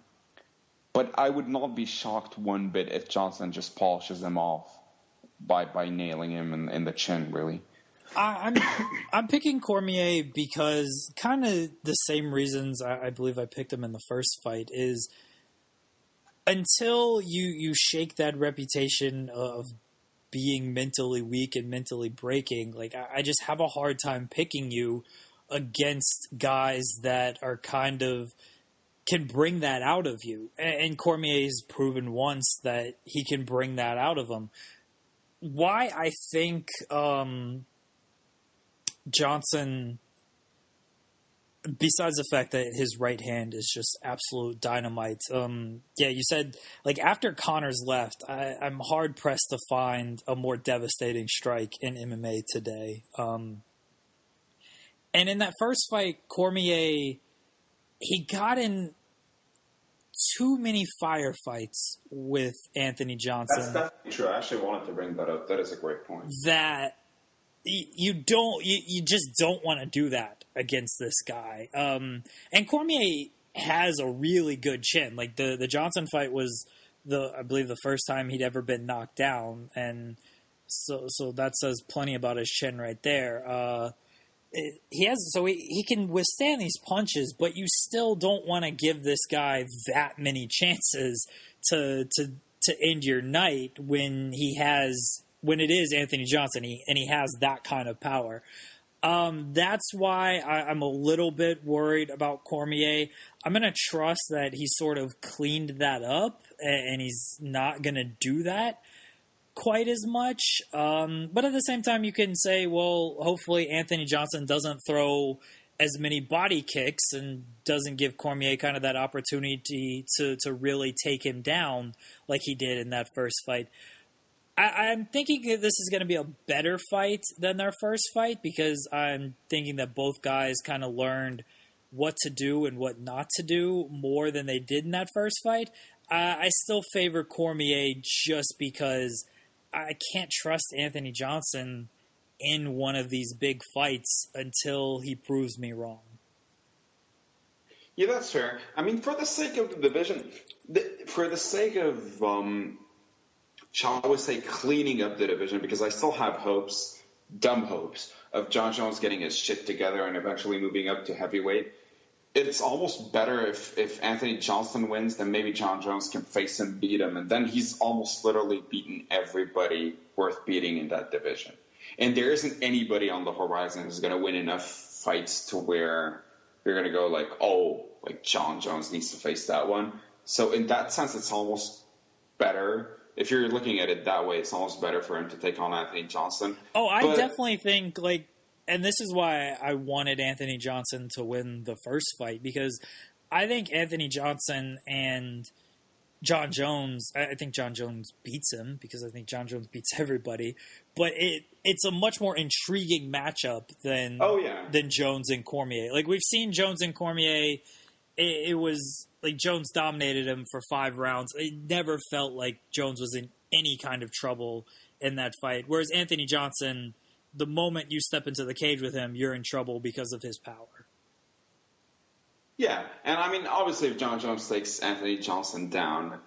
But I would not be shocked one bit if Johnson just polishes him off by nailing him in the chin, really. I'm picking Cormier because kind of the same reasons I believe I picked him in the first fight is until you shake that reputation of being mentally weak and mentally breaking, like I just have a hard time picking you against guys that are kind of can bring that out of you. And Cormier's proven once that he can bring that out of him. Why I think Johnson, besides the fact that his right hand is just absolute dynamite. Yeah, you said, like, after Conor's left, I'm hard-pressed to find a more devastating strike in MMA today. And in that first fight, Cormier, he got in too many firefights with Anthony Johnson. That's definitely true. I actually wanted to bring that up. That is a great point. That you just don't want to do that against this guy. And Cormier has a really good chin. Like the Johnson fight was I believe the first time he'd ever been knocked down, and so that says plenty about his chin right there. He can withstand these punches, but you still don't want to give this guy that many chances to end your night when it is Anthony Johnson and he has that kind of power. That's why I'm a little bit worried about Cormier. I'm going to trust that he sort of cleaned that up and he's not going to do that quite as much. But at the same time, you can say, well, hopefully Anthony Johnson doesn't throw as many body kicks and doesn't give Cormier kind of that opportunity to really take him down like he did in that first fight. I'm thinking that this is going to be a better fight than their first fight because I'm thinking that both guys kind of learned what to do and what not to do more than they did in that first fight. I still favor Cormier just because I can't trust Anthony Johnson in one of these big fights until he proves me wrong. Yeah, that's fair. I mean, for the sake of the division, for the sake of, shall we say, cleaning up the division, because I still have hopes, dumb hopes, of Jon Jones getting his shit together and eventually moving up to heavyweight. It's almost better if Anthony Johnson wins, then maybe Jon Jones can face him, beat him, and then he's almost literally beaten everybody worth beating in that division. And there isn't anybody on the horizon who's going to win enough fights to where you're going to go like, oh, like Jon Jones needs to face that one. So in that sense, it's almost better. If you're looking at it that way, it's almost better for him to take on Anthony Johnson. Oh, I definitely think, like, and this is why I wanted Anthony Johnson to win the first fight, because I think Anthony Johnson and Jon Jones, I think Jon Jones beats him because I think Jon Jones beats everybody, but it's a much more intriguing matchup than Jones and Cormier. Like, we've seen Jones and Cormier, it was like Jones dominated him for 5 rounds. It never felt like Jones was in any kind of trouble in that fight. Whereas Anthony Johnson, the moment you step into the cage with him, you're in trouble because of his power. Yeah, and I mean, obviously, if John Jones takes Anthony Johnson down,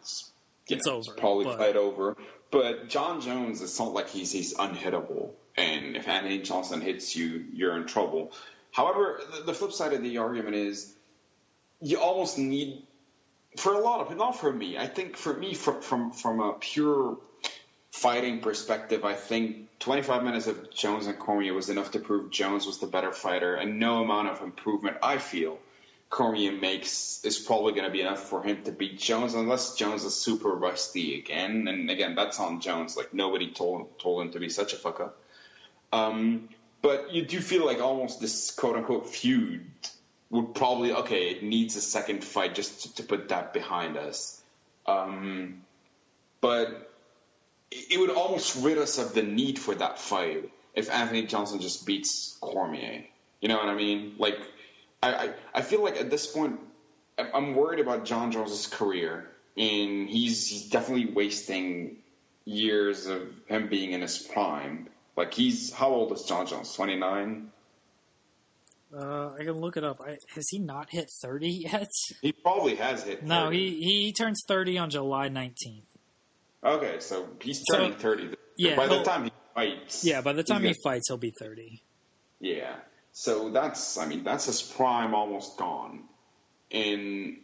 it's over. It's probably fight over. But John Jones, it's not like he's unhittable. And if Anthony Johnson hits you, you're in trouble. However, the flip side of the argument is you almost need, for a lot of, not for me, I think for me, from a pure fighting perspective, I think 25 minutes of Jones and Cormier was enough to prove Jones was the better fighter, and no amount of improvement, I feel, Cormier makes is probably going to be enough for him to beat Jones, unless Jones is super rusty again. And again, that's on Jones. Like, nobody told him to be such a fuck up. But you do feel like almost this quote-unquote feud would probably, okay, it needs a second fight just to put that behind us. But it would almost rid us of the need for that fight if Anthony Johnson just beats Cormier. You know what I mean? Like, I feel like at this point, I'm worried about John Jones' career, and he's definitely wasting years of him being in his prime. Like, how old is John Jones? 29? I can look it up. Has he not hit 30 yet? He probably has hit 30. No, he turns 30 on July 19th. Okay, so he's turning 30. Yeah, by the time he fights. Yeah, by the time he fights, he'll be 30. Yeah. So that's his prime almost gone. And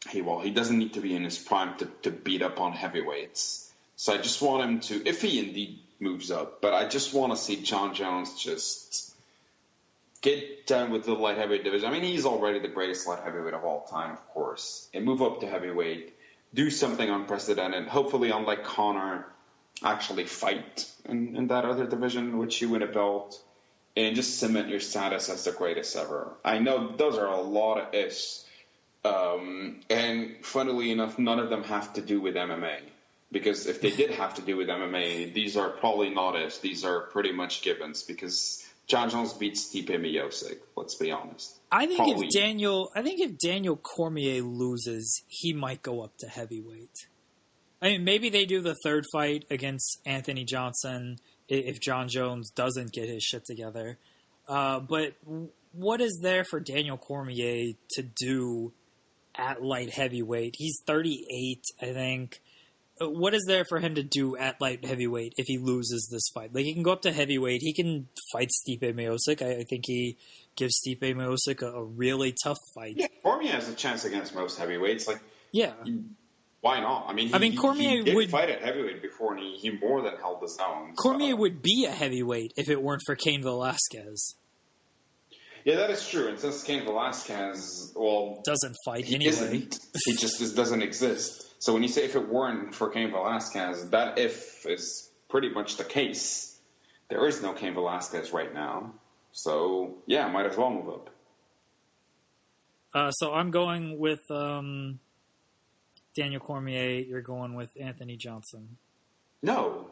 he doesn't need to be in his prime to beat up on heavyweights. So I just want him to, if he indeed moves up, but I just want to see John Jones just get done with the light heavyweight division. I mean, he's already the greatest light heavyweight of all time, of course. And move up to heavyweight, do something unprecedented. Hopefully, unlike Conor, actually fight in that other division in which you win a belt. And just cement your status as the greatest ever. I know those are a lot of ifs. And funnily enough, none of them have to do with MMA. Because if they did have to do with MMA, these are probably not ifs. These are pretty much givens. Because John Jones beats Stipe Miocic, let's be honest. I think if Daniel Cormier loses, he might go up to heavyweight. I mean, maybe they do the third fight against Anthony Johnson if John Jones doesn't get his shit together. But what is there for Daniel Cormier to do at light heavyweight? He's 38, I think. What is there for him to do at light heavyweight if he loses this fight? Like, he can go up to heavyweight. He can fight Stipe Miocic. I think he gives Stipe Miocic a really tough fight. Yeah, Cormier has a chance against most heavyweights. Like, yeah. Why not? I mean, Cormier he did would fight at heavyweight before, and he more than held his own. Cormier would be a heavyweight if it weren't for Cain Velasquez. Yeah, that is true. And since Cain Velasquez, doesn't fight anyway. He just doesn't exist. So when you say if it weren't for Cain Velasquez, that if is pretty much the case. There is no Cain Velasquez right now. So, yeah, might as well move up. So I'm going with Daniel Cormier. You're going with Anthony Johnson. No.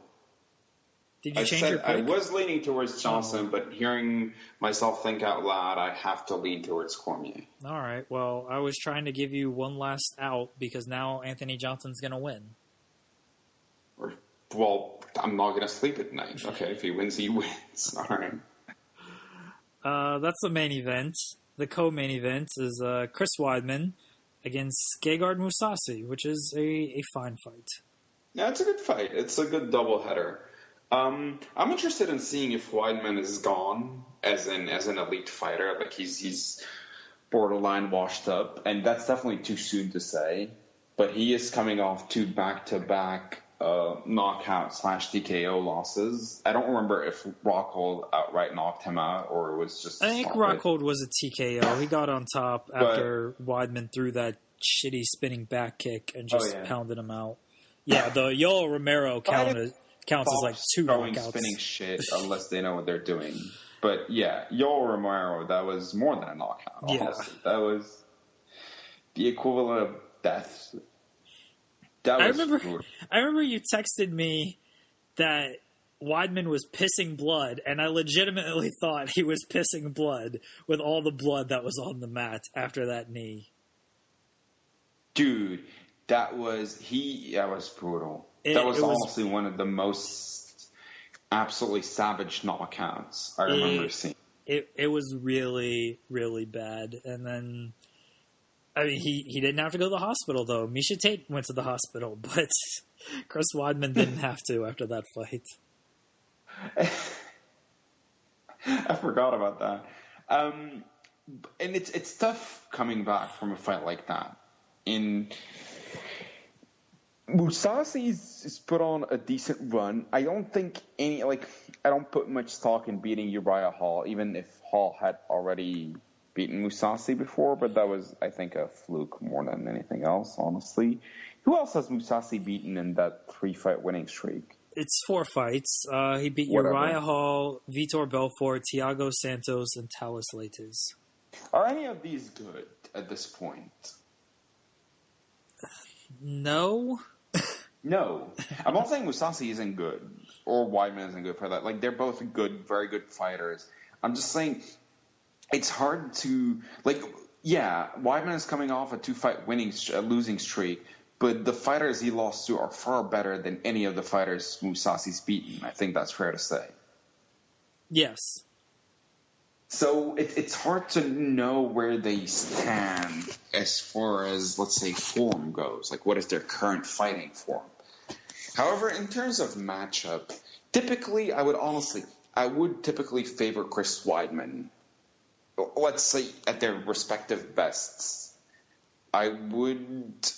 Did you change your pick? I was leaning towards Johnson, but hearing myself think out loud, I have to lean towards Cormier. All right. Well, I was trying to give you one last out because now Anthony Johnson's going to win. Well, I'm not going to sleep at night. Okay, if he wins, he wins. All right. That's the main event. The co-main event is Chris Weidman against Gegard Mousasi, which is a fine fight. Yeah, it's a good fight. It's a good doubleheader. I'm interested in seeing if Weidman is gone as an elite fighter. Like, he's borderline washed up, and that's definitely too soon to say. But he is coming off 2 back-to-back knockout/TKO losses. I don't remember if Rockhold outright knocked him out or it was just. I think Rockhold was a TKO. He got on top after Weidman threw that shitty spinning back kick and just pounded him out. Yeah, the Yoel Romero counts as like 2 knockouts. Spinning shit unless they know what they're doing. But yeah, Yoel Romero, that was more than a knockout. Honestly. Yeah. That was the equivalent of death. I remember you texted me that Weidman was pissing blood, and I legitimately thought he was pissing blood with all the blood that was on the mat after that knee. Dude, that was brutal. That was honestly one of the most absolutely savage knockouts. I remember seeing. It was really, really bad. And then, I mean, he didn't have to go to the hospital, though. Miesha Tate went to the hospital, but Chris Weidman didn't have to after that fight. I forgot about that. And it's tough coming back from a fight like that. Mousasi's put on a decent run. I don't think I don't put much stock in beating Uriah Hall, even if Hall had already beaten Mousasi before, but that was, I think, a fluke more than anything else, honestly. Who else has Mousasi beaten in that 3-fight winning streak? It's 4 fights. He beat Uriah Hall, Vitor Belfort, Thiago Santos, and Talis Leites. Are any of these good at this point? No. No. I'm not saying Mousasi isn't good, or Weidman isn't good for that. Like, they're both good, very good fighters. I'm just saying it's hard to, Weidman is coming off a 2-fight losing streak, but the fighters he lost to are far better than any of the fighters Mousasi's beaten. I think that's fair to say. Yes. So it's hard to know where they stand as far as, let's say, form goes. Like, what is their current fighting form? However, in terms of matchup, typically, I would typically favor Chris Weidman. Let's say at their respective bests. I would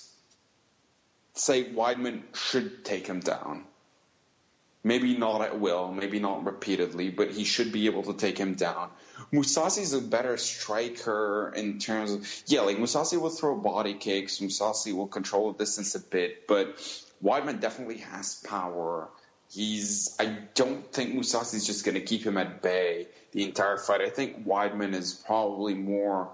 say Weidman should take him down. Maybe not at will, maybe not repeatedly, but he should be able to take him down. Mousasi's a better striker in terms of, Mousasi will throw body kicks, Mousasi will control the distance a bit, but Weidman definitely has power. I don't think Mousasi's just going to keep him at bay the entire fight. I think Weidman is probably more,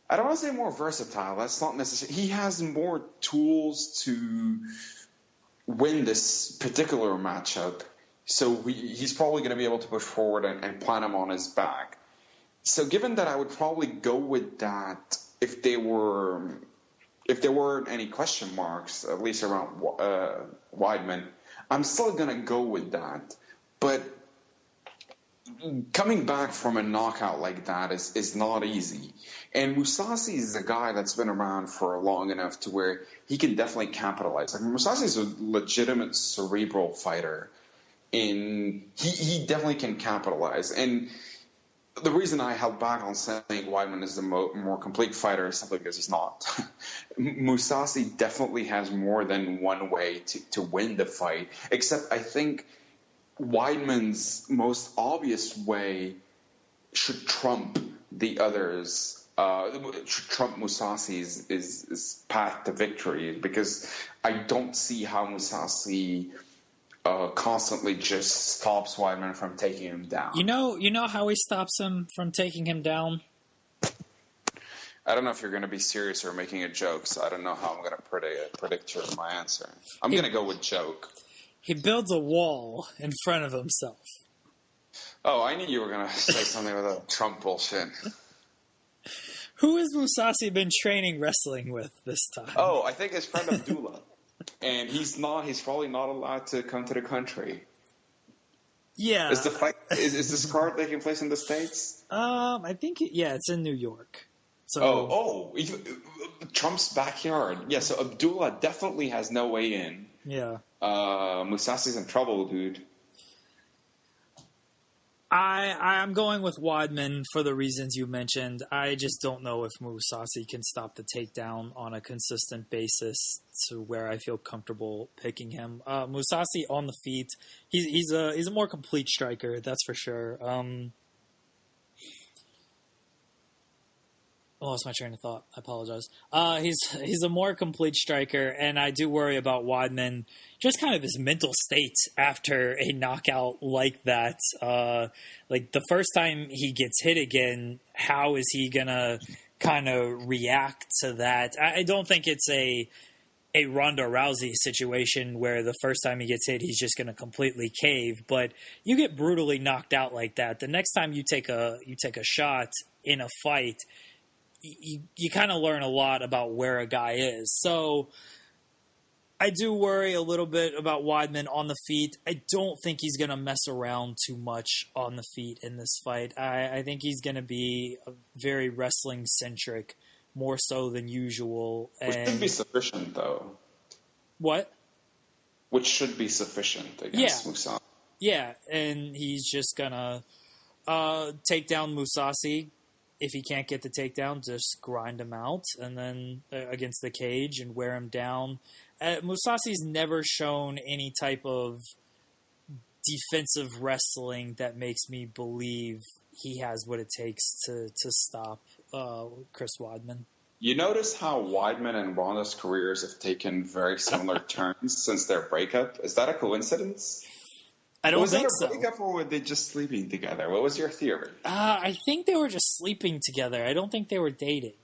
I don't want to say more versatile, that's not necessary. He has more tools to win this particular matchup, so he's probably going to be able to push forward and plant him on his back. So given that, I would probably go with that if there weren't any question marks, at least around Weidman. I'm still going to go with that. But coming back from a knockout like that is not easy. And Mousasi is a guy that's been around for long enough to where he can definitely capitalize. Like, Mousasi is a legitimate cerebral fighter, and he definitely can capitalize. And the reason I held back on saying Weidman is the more complete fighter is simply because he's not. Mousasi definitely has more than one way to win the fight, except I think Weidman's most obvious way should trump the others. Should trump Mousasi's is path to victory, because I don't see how Mousasi constantly just stops Weidman from taking him down. You know how he stops him from taking him down? I don't know if you're going to be serious or making a joke, so I don't know how I'm going to predict my answer. I'm going to go with joke. He builds a wall in front of himself. Oh, I knew you were going to say something with that Trump bullshit. Who has Mousasi been training wrestling with this time? Oh, I think his friend Abdullah. And he's probably not allowed to come to the country. Yeah. Is this card taking place in the States? I think, it's in New York. So, Trump's backyard. Yeah, so Abdullah definitely has no way in. Yeah. Mousasi's in trouble, dude. I'm going with Weidman for the reasons you mentioned. I just don't know if Mousasi can stop the takedown on a consistent basis to where I feel comfortable picking him. Mousasi on the feet, he's a more complete striker, that's for sure. I lost my train of thought. I apologize. He's a more complete striker, and I do worry about Weidman, just kind of his mental state after a knockout like that. Like, the first time he gets hit again, how is he going to kind of react to that? I don't think it's a Ronda Rousey situation where the first time he gets hit, he's just going to completely cave. But you get brutally knocked out like that. The next time you take a shot in a fight, you kind of learn a lot about where a guy is. So I do worry a little bit about Weidman on the feet. I don't think he's going to mess around too much on the feet in this fight. I think he's going to be very wrestling-centric, more so than usual. Which should be sufficient, though. What? Which should be sufficient against Mousasi. Yeah, and he's just going to take down Mousasi. If he can't get the takedown, just grind him out, and then against the cage and wear him down. Mousasi's never shown any type of defensive wrestling that makes me believe he has what it takes to stop Chris Weidman. You notice how Weidman and Ronda's careers have taken very similar turns since their breakup? Is that a coincidence? I don't think so. Was that a breakup or were they just sleeping together? What was your theory? I think they were just sleeping together. I don't think they were dating.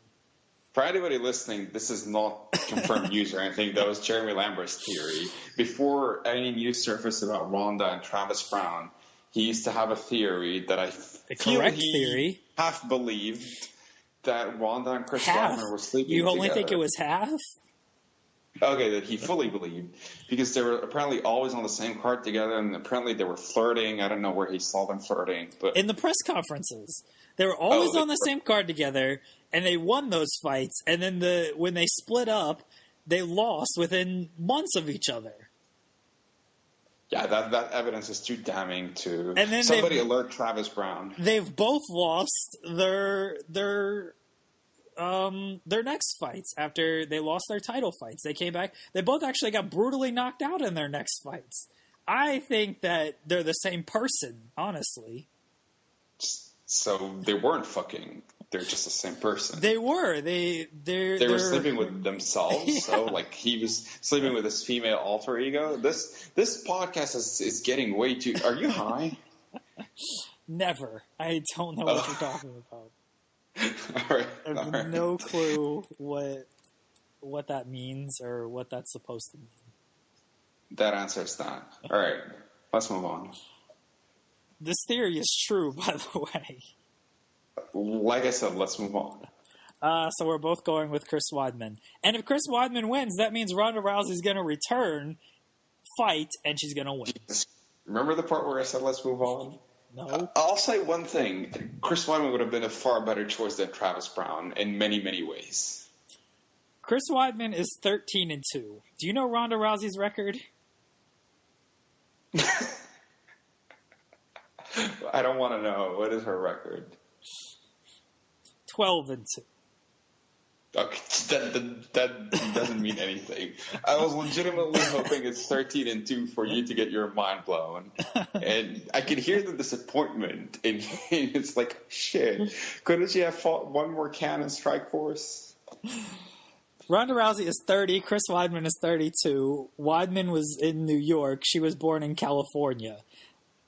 For anybody listening, this is not confirmed news or anything. That was Jeremy Lambert's theory. Before any news surfaced about Ronda and Travis Brown, he used to have a theory that I feel he half believed that Ronda and Chris Weidman were sleeping together. You only think it was half? Okay, that he fully believed. Because they were apparently always on the same card together, and apparently they were flirting. I don't know where he saw them flirting. But in the press conferences. They were always on the same card together, and they won those fights. And then when they split up, they lost within months of each other. Yeah, that evidence is too damning to... And then somebody alert Travis Brown. They've both lost their next fights after they lost their title fights. They came back. They both actually got brutally knocked out in their next fights. I think that they're the same person, honestly. So they weren't fucking. They're just the same person. They were. They were sleeping with themselves. Yeah. So like he was sleeping with his female alter ego. This podcast is getting way too. Are you high? Never. I don't know what you're talking about. All right. I have no clue what that means or what that's supposed to mean. That answers that. All right. Let's move on. This theory is true, by the way. Like I said, let's move on. So we're both going with Chris Weidman. And if Chris Weidman wins, that means Ronda Rousey's going to return, fight, and she's going to win. Jesus. Remember the part where I said let's move on? No. I'll say one thing. Chris Weidman would have been a far better choice than Travis Brown in many, many ways. Chris Weidman is 13-2. Do you know Ronda Rousey's record? I don't want to know. What is her record? 12-2. Okay, that doesn't mean anything. I was legitimately hoping it's 13-2 for you to get your mind blown, and I can hear the disappointment. And it's like, shit, couldn't you have fought one more Cannon Strike Force? Ronda Rousey is 30. Chris Weidman is 32. Weidman was in New York. She was born in California.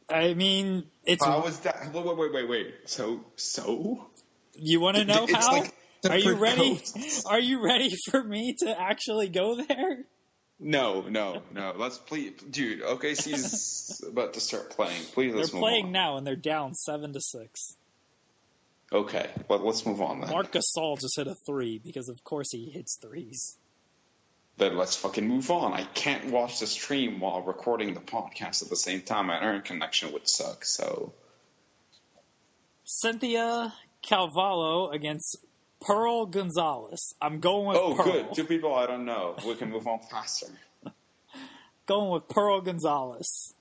I mean, it's... How was that? Wait. So? You want to know how? Like are you ready? Are you ready for me to actually go there? No. Let's please, dude. OKC's about to start playing. Please, let's move on. They're playing now, and they're down 7-6. Okay, but let's move on then. Marc Gasol just hit a 3 because, of course, he hits threes. Then let's fucking move on. I can't watch the stream while recording the podcast at the same time. My internet connection would suck. So, Cynthia Calvallo against Pearl Gonzalez. I'm going with Pearl. Oh, good. Two people I don't know. We can move on faster. Going with Pearl Gonzalez.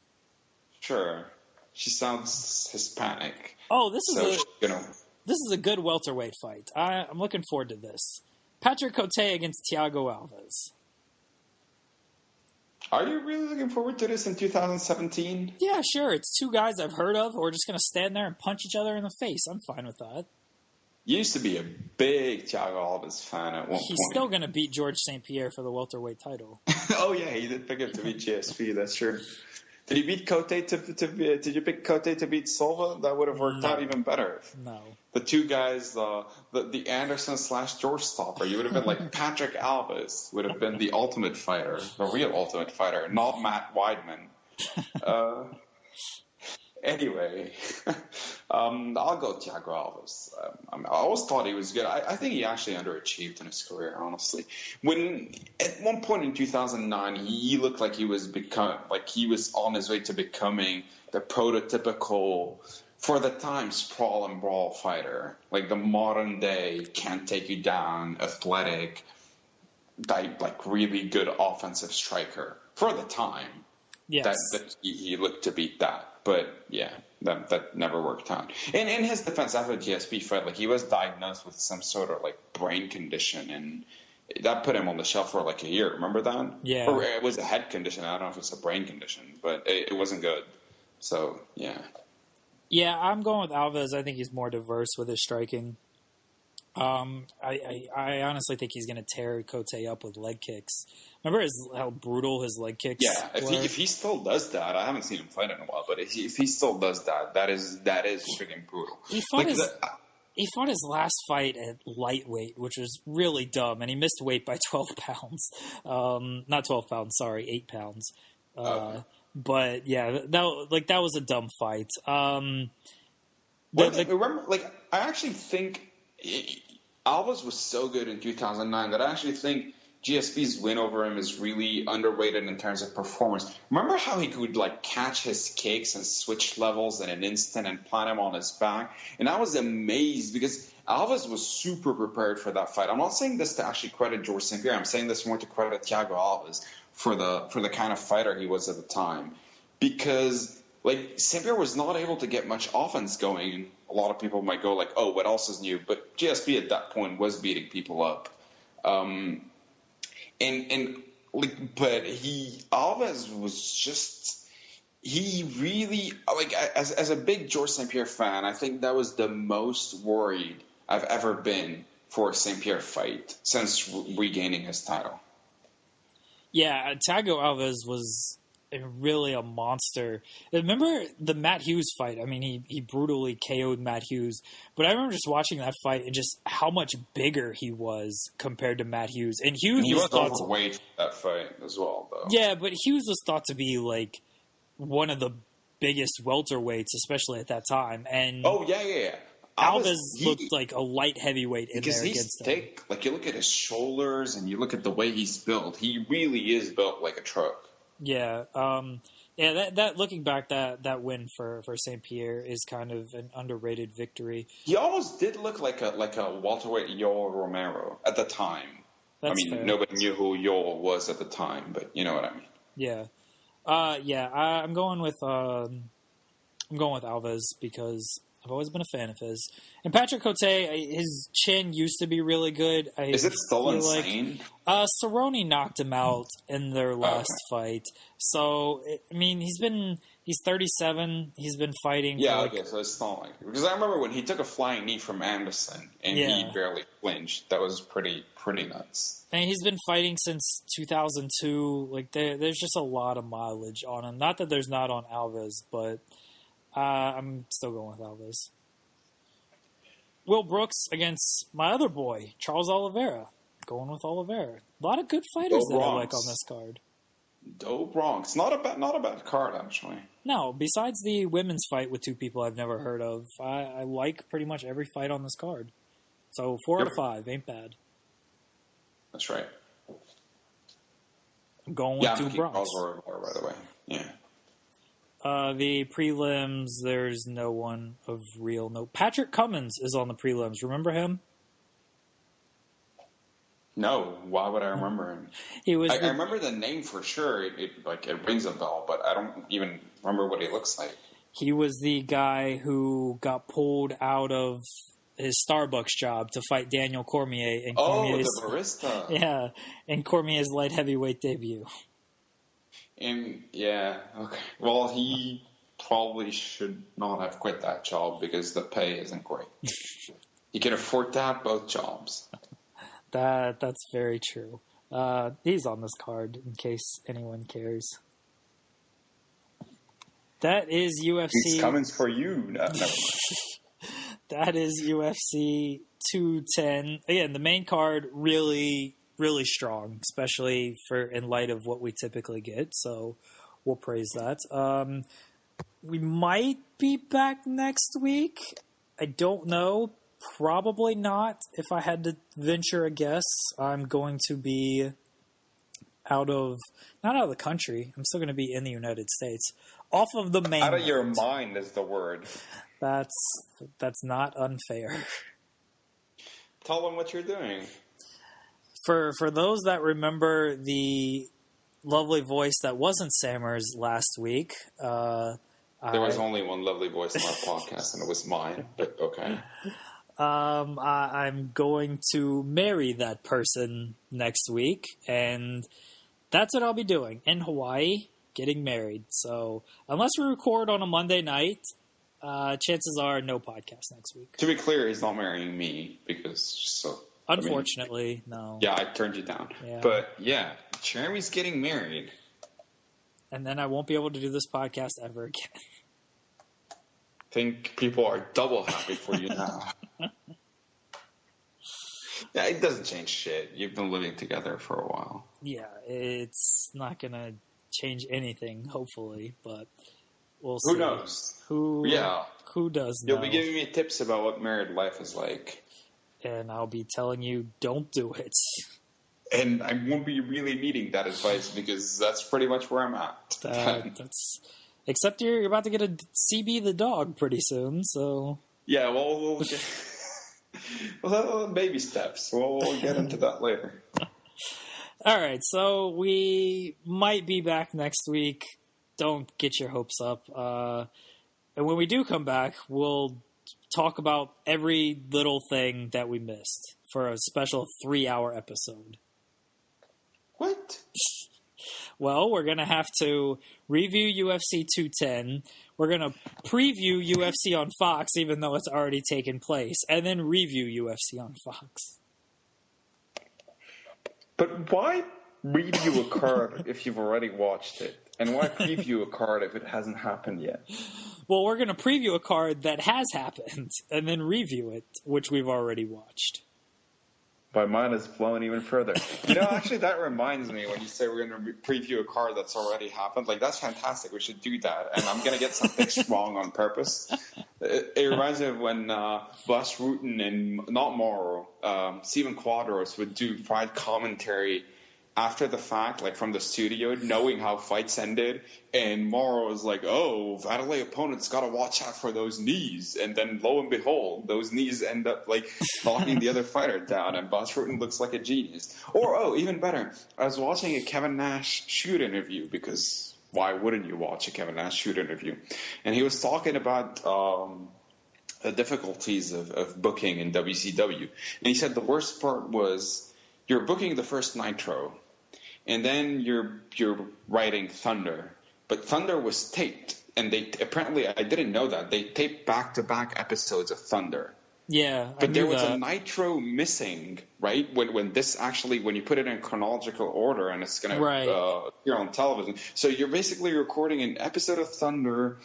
Sure. She sounds Hispanic. Oh, this is a good welterweight fight. I'm looking forward to this. Patrick Cote against Thiago Alves. Are you really looking forward to this in 2017? Yeah, sure. It's two guys I've heard of who are just going to stand there and punch each other in the face. I'm fine with that. You used to be a big Thiago Alves fan at one point. He's still going to beat George St. Pierre for the welterweight title. Oh, yeah, he did pick him to beat GSP. That's true. Did you pick Cote to beat Silva? That would have worked out even better. No. The two guys, the Anderson / George Stopper, you would have been like Patrick Alves would have been the ultimate fighter, the real ultimate fighter, not Matt Weidman. Anyway, I'll go Thiago Alves. I always thought he was good. I think he actually underachieved in his career, honestly. When at one point in 2009, he looked like he was on his way to becoming the prototypical, for the time, sprawl and brawl fighter, like the modern day can't take you down, athletic, like really good offensive striker for the time. Yes. That he looked to beat that. But yeah, that never worked out. And in his defense after the GSP fight, like he was diagnosed with some sort of like brain condition, and that put him on the shelf for like a year. Remember that? Yeah. Or it was a head condition. I don't know if it's a brain condition, but it wasn't good. So yeah. Yeah, I'm going with Alves. I think he's more diverse with his striking. I honestly think he's going to tear Cote up with leg kicks. Remember how brutal his leg kicks were? If he still does that, I haven't seen him fight in a while, but if he still does that, that is freaking brutal. He fought his last fight at lightweight, which was really dumb, and he missed weight by 12 pounds. Not 12 pounds, sorry, 8 pounds. Okay. But yeah, that was a dumb fight. Remember, I actually think Alves was so good in 2009 that I actually think GSP's win over him is really underrated in terms of performance. Remember how he could catch his kicks and switch levels in an instant and plant him on his back? And I was amazed because Alves was super prepared for that fight. I'm not saying this to actually credit George St. Pierre. I'm saying this more to credit Thiago Alves for the kind of fighter he was at the time. Because St. Pierre was not able to get much offense going. And a lot of people might go oh, what else is new? But GSP at that point was beating people up. But Alves was just, he really, as a big George St. Pierre fan, I think that was the most worried I've ever been for a St. Pierre fight since regaining his title. Yeah, Thiago Alves was really a monster. Remember the Matt Hughes fight? I mean, he brutally KO'd Matt Hughes. But I remember just watching that fight and just how much bigger he was compared to Matt Hughes. And Hughes he was thought overweight for that fight as well, though. Yeah, but Hughes was thought to be one of the biggest welterweights, especially at that time. And yeah. Alves looked like a light heavyweight in there against him. Thick. You look at his shoulders and you look at the way he's built. He really is built like a truck. Yeah, that looking back, that win for St. Pierre is kind of an underrated victory. He almost did look like a welterweight Yoel Romero at the time. That's fair. Nobody knew who Yoel was at the time, but you know what I mean. Yeah, I'm going with Alves because I've always been a fan of his. And Patrick Cote, his chin used to be really good. Is it still insane? Cerrone knocked him out in their last fight. So, I mean, he's 37. He's been fighting. Yeah, so it's not because I remember when he took a flying knee from Anderson and he barely flinched. That was pretty nuts. And he's been fighting since 2002. There's just a lot of mileage on him. Not that there's not on Alves, but I'm still going with Alves. Will Brooks against my other boy, Charles Oliveira. Going with Oliveira. A lot of good fighters that I like on this card. Dope Bronx. Not a bad card, actually. No, besides the women's fight with two people I've never heard of, I like pretty much every fight on this card. So 4 out of 5 ain't bad. That's right. I'm going with two Bronx. Charles Oliveira, by the way. Yeah. The prelims, there's no one of real note. Patrick Cummins is on the prelims. Remember him? No. Why would I remember him? I remember the name for sure. It rings a bell, but I don't even remember what he looks like. He was the guy who got pulled out of his Starbucks job to fight Daniel Cormier. And the barista. Yeah, and Cormier's light heavyweight debut. And okay. Well, he probably should not have quit that job because the pay isn't great. He can afford to have both jobs. That's very true. He's on this card in case anyone cares. That is UFC. He's coming for you. No, never mind. That is UFC 210. Again, the main card really strong, especially in light of what we typically get. So we'll praise that. We might be back next week. I don't know. Probably not. If I had to venture a guess, I'm going to be not out of the country. I'm still going to be in the United States. Off of the mainland. Out of your mind is the word. That's not unfair. Tell them what you're doing. For those that remember the lovely voice that wasn't Sammer's last week, there was only one lovely voice on our podcast, and it was mine. But okay. I'm going to marry that person next week, and that's what I'll be doing in Hawaii, getting married. So unless we record on a Monday night, chances are no podcast next week. To be clear, he's not marrying me because unfortunately, no. Yeah, I turned you down. Yeah. But yeah, Jeremy's getting married. And then I won't be able to do this podcast ever again. I think people are double happy for you now. Yeah, it doesn't change shit. You've been living together for a while. Yeah, it's not going to change anything, hopefully, but we'll see. Who knows? Who does know? You'll be giving me tips about what married life is like. And I'll be telling you, don't do it. And I won't be really needing that advice because that's pretty much where I'm at. Except you're about to get a CB the dog pretty soon, so... Yeah, well, baby steps. We'll get into that later. All right, so we might be back next week. Don't get your hopes up. And when we do come back, we'll talk about every little thing that we missed for a special 3-hour episode. What? Well, we're going to have to review UFC 210. We're going to preview UFC on Fox, even though it's already taken place, and then review UFC on Fox. But why review a card if you've already watched it? And why preview a card if it hasn't happened yet? Well, we're going to preview a card that has happened, and then review it, which we've already watched. My mind is flowing even further. Actually, that reminds me when you say we're going to preview a card that's already happened. Like, that's fantastic. We should do that. And I'm going to get some things wrong on purpose. It reminds me of when Bas Rutten and, not Morrow, Steven Quadros would do fight commentary after the fact, like from the studio, knowing how fights ended, and Morrow was like, "Oh, Vanderlei opponents got to watch out for those knees," and then lo and behold, those knees end up like knocking the other fighter down, and Bas Rutten looks like a genius. Or even better, I was watching a Kevin Nash shoot interview because why wouldn't you watch a Kevin Nash shoot interview? And he was talking about the difficulties of booking in WCW, and he said the worst part was you're booking the first Nitro. And then you're writing Thunder. But Thunder was taped. And they apparently, I didn't know that, they taped back-to-back episodes of Thunder. Yeah, but there was a Nitro missing, right? When you put it in chronological order and it's going to appear on television. So you're basically recording an episode of Thunder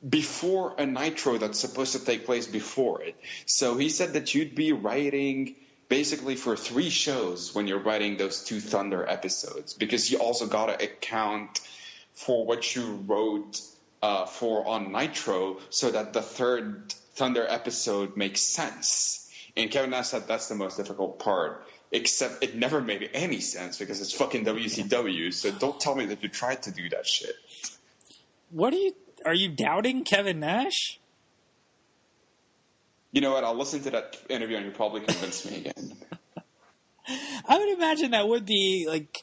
before a Nitro that's supposed to take place before it. So he said that you'd be writing basically for 3 shows when you're writing those 2 Thunder episodes, because you also got to account for what you wrote for on Nitro so that the 3rd Thunder episode makes sense. And Kevin Nash said that's the most difficult part, except it never made any sense because it's fucking WCW, so don't tell me that you tried to do that shit. Are you doubting Kevin Nash? You know what? I'll listen to that interview and you'll probably convince me again. I would imagine that would be like,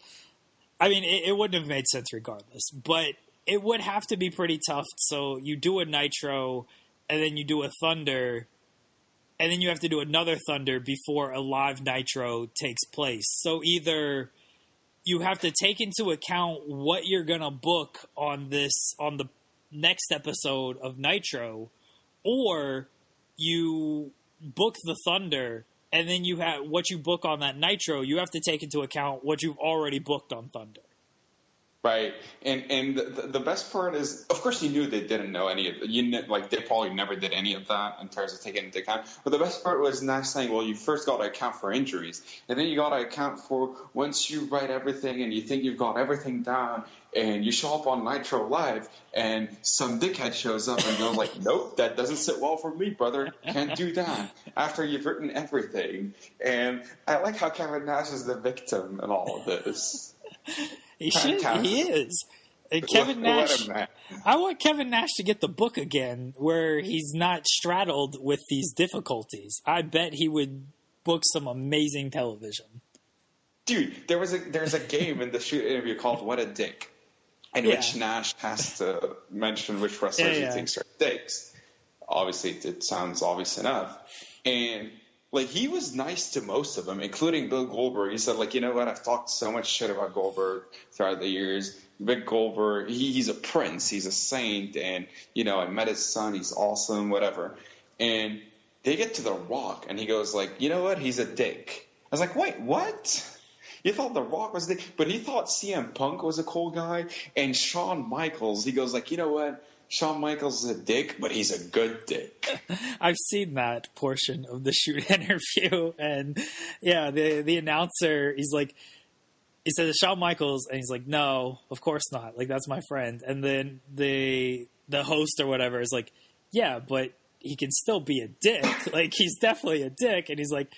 I mean, it wouldn't have made sense regardless, but it would have to be pretty tough. So you do a Nitro and then you do a Thunder and then you have to do another Thunder before a live Nitro takes place. So either you have to take into account what you're going to book on the next episode of Nitro, or you book the Thunder, and then you have what you book on that Nitro. You have to take into account what you've already booked on Thunder. Right, and the best part is, of course, you knew they didn't know any of it. They probably never did any of that in terms of taking into account. But the best part was Nash saying, well, you first got to account for injuries, and then you got to account for once you write everything and you think you've got everything down, and you show up on Nitro Live, and some dickhead shows up and goes like, nope, that doesn't sit well for me, brother. Can't do that. After you've written everything. And I like how Kevin Nash is the victim in all of this. He is. And Kevin Nash, I want Kevin Nash to get the book again where he's not straddled with these difficulties. I bet he would book some amazing television. Dude, there's a game in the shoot interview called What a Dick, in which Nash has to mention which wrestlers he thinks are dicks. Obviously, it sounds obvious enough. And, like, he was nice to most of them, including Bill Goldberg. He said, like, you know what, I've talked so much shit about Goldberg throughout the years. Big Goldberg, he's a prince, he's a saint, and, you know, I met his son, he's awesome, whatever. And they get to The Rock, and he goes, like, you know what, he's a dick. I was like, wait, what? You thought The Rock was a dick, but he thought CM Punk was a cool guy, and Shawn Michaels, he goes like, you know what, Shawn Michaels is a dick, but he's a good dick. I've seen that portion of the shoot interview, and yeah, the announcer, he's like, he says Shawn Michaels, and he's like, no, of course not, like, that's my friend. And then the host or whatever is like, yeah, but he can still be a dick, like, he's definitely a dick. And he's like,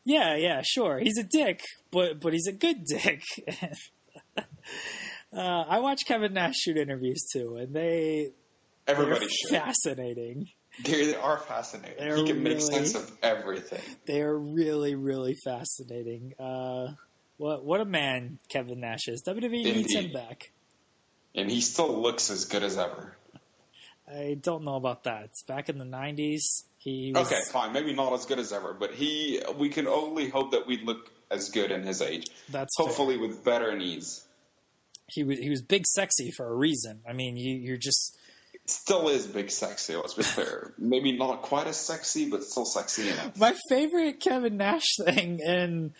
yeah, sure. He's a dick, but he's a good dick. I watch Kevin Nash shoot interviews too, and they're fascinating. They are fascinating. He can make sense of everything. They are really, really fascinating. What a man Kevin Nash is. WWE needs him back. And he still looks as good as ever. I don't know about that. It's back in the 90s. He was... Okay, fine. Maybe not as good as ever, but we can only hope that we look as good in his age. That's hopefully fair. With better knees. He was big sexy for a reason. I mean, you're just... It still is big sexy, let's be clear. Maybe not quite as sexy, but still sexy enough. My favorite Kevin Nash thing, and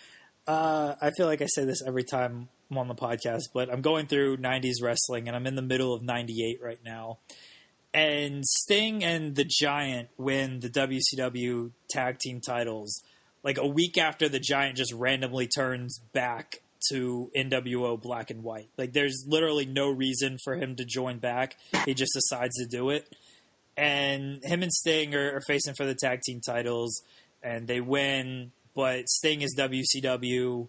I feel like I say this every time I'm on the podcast, but I'm going through 90s wrestling, and I'm in the middle of 98 right now. And Sting and the Giant win the WCW tag team titles like a week after the Giant just randomly turns back to NWO Black and White. Like, there's literally no reason for him to join back. He just decides to do it. And him and Sting are facing for the tag team titles, and they win, but Sting is WCW,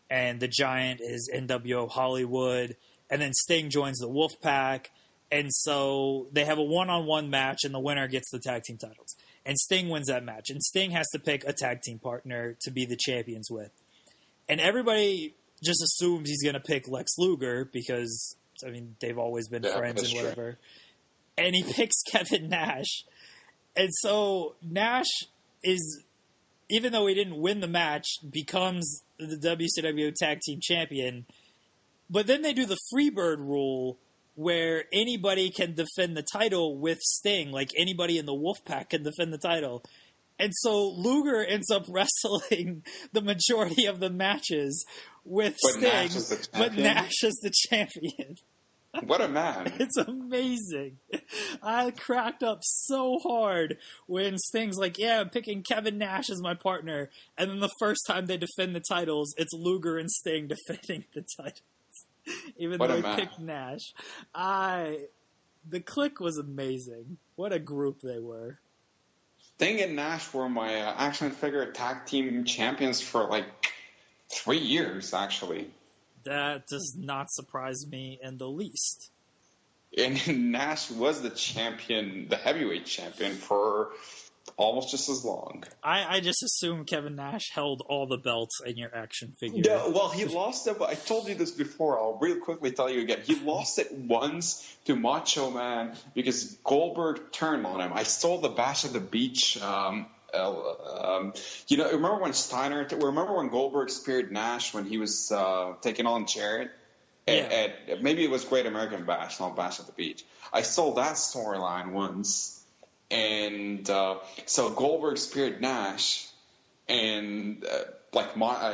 and the Giant is NWO Hollywood, and then Sting joins the Wolfpack. And so they have a one-on-one match, and the winner gets the tag team titles. And Sting wins that match. And Sting has to pick a tag team partner to be the champions with. And everybody just assumes he's going to pick Lex Luger because, I mean, they've always been friends and whatever. True. And he picks Kevin Nash. And so Nash is, even though he didn't win the match, becomes the WCW tag team champion. But then they do the Freebird rule, where anybody can defend the title with Sting. Like, anybody in the Wolfpack can defend the title. And so Luger ends up wrestling the majority of the matches with Sting, but Nash is the champion. What a man. It's amazing. I cracked up so hard when Sting's like, yeah, I'm picking Kevin Nash as my partner. And then the first time they defend the titles, it's Luger and Sting defending the titles. Even though he picked Nash. The clique was amazing. What a group they were. Sting and Nash were my action figure tag team champions for like 3 years, actually. That does not surprise me in the least. And Nash was the champion, the heavyweight champion, for almost just as long. I just assume Kevin Nash held all the belts in your action figure. Yeah, well, he lost it, but I told you this before. I'll real quickly tell you again. He lost it once to Macho Man because Goldberg turned on him. I stole the Bash at the Beach. Remember when Goldberg speared Nash when he was taking on Jarrett? Yeah. Maybe it was Great American Bash, not Bash at the Beach. I stole that storyline once. And so Goldberg speared Nash, and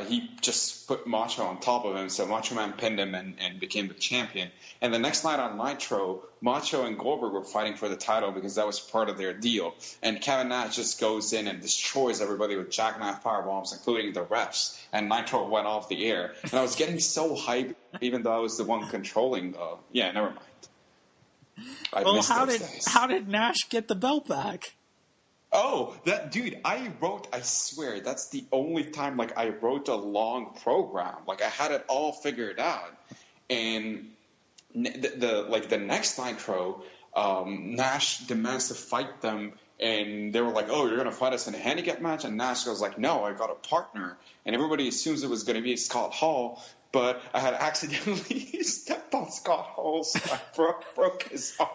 he just put Macho on top of him, so Macho Man pinned him and became the champion. And the next night on Nitro, Macho and Goldberg were fighting for the title because that was part of their deal. And Kevin Nash just goes in and destroys everybody with jackknife powerbombs, including the refs. And Nitro went off the air. And I was getting so hyped, even though I was the one controlling. Never mind. How did Nash get the belt back? Oh, I swear, that's the only time, I wrote a long program. I had it all figured out. And the next Nitro, Nash demands to fight them, and they were like, oh, you're going to fight us in a handicap match? And Nash goes like, no, I got a partner. And everybody assumes it was going to be Scott Hall, but I had accidentally stepped on Scott Hall, so I broke his arm.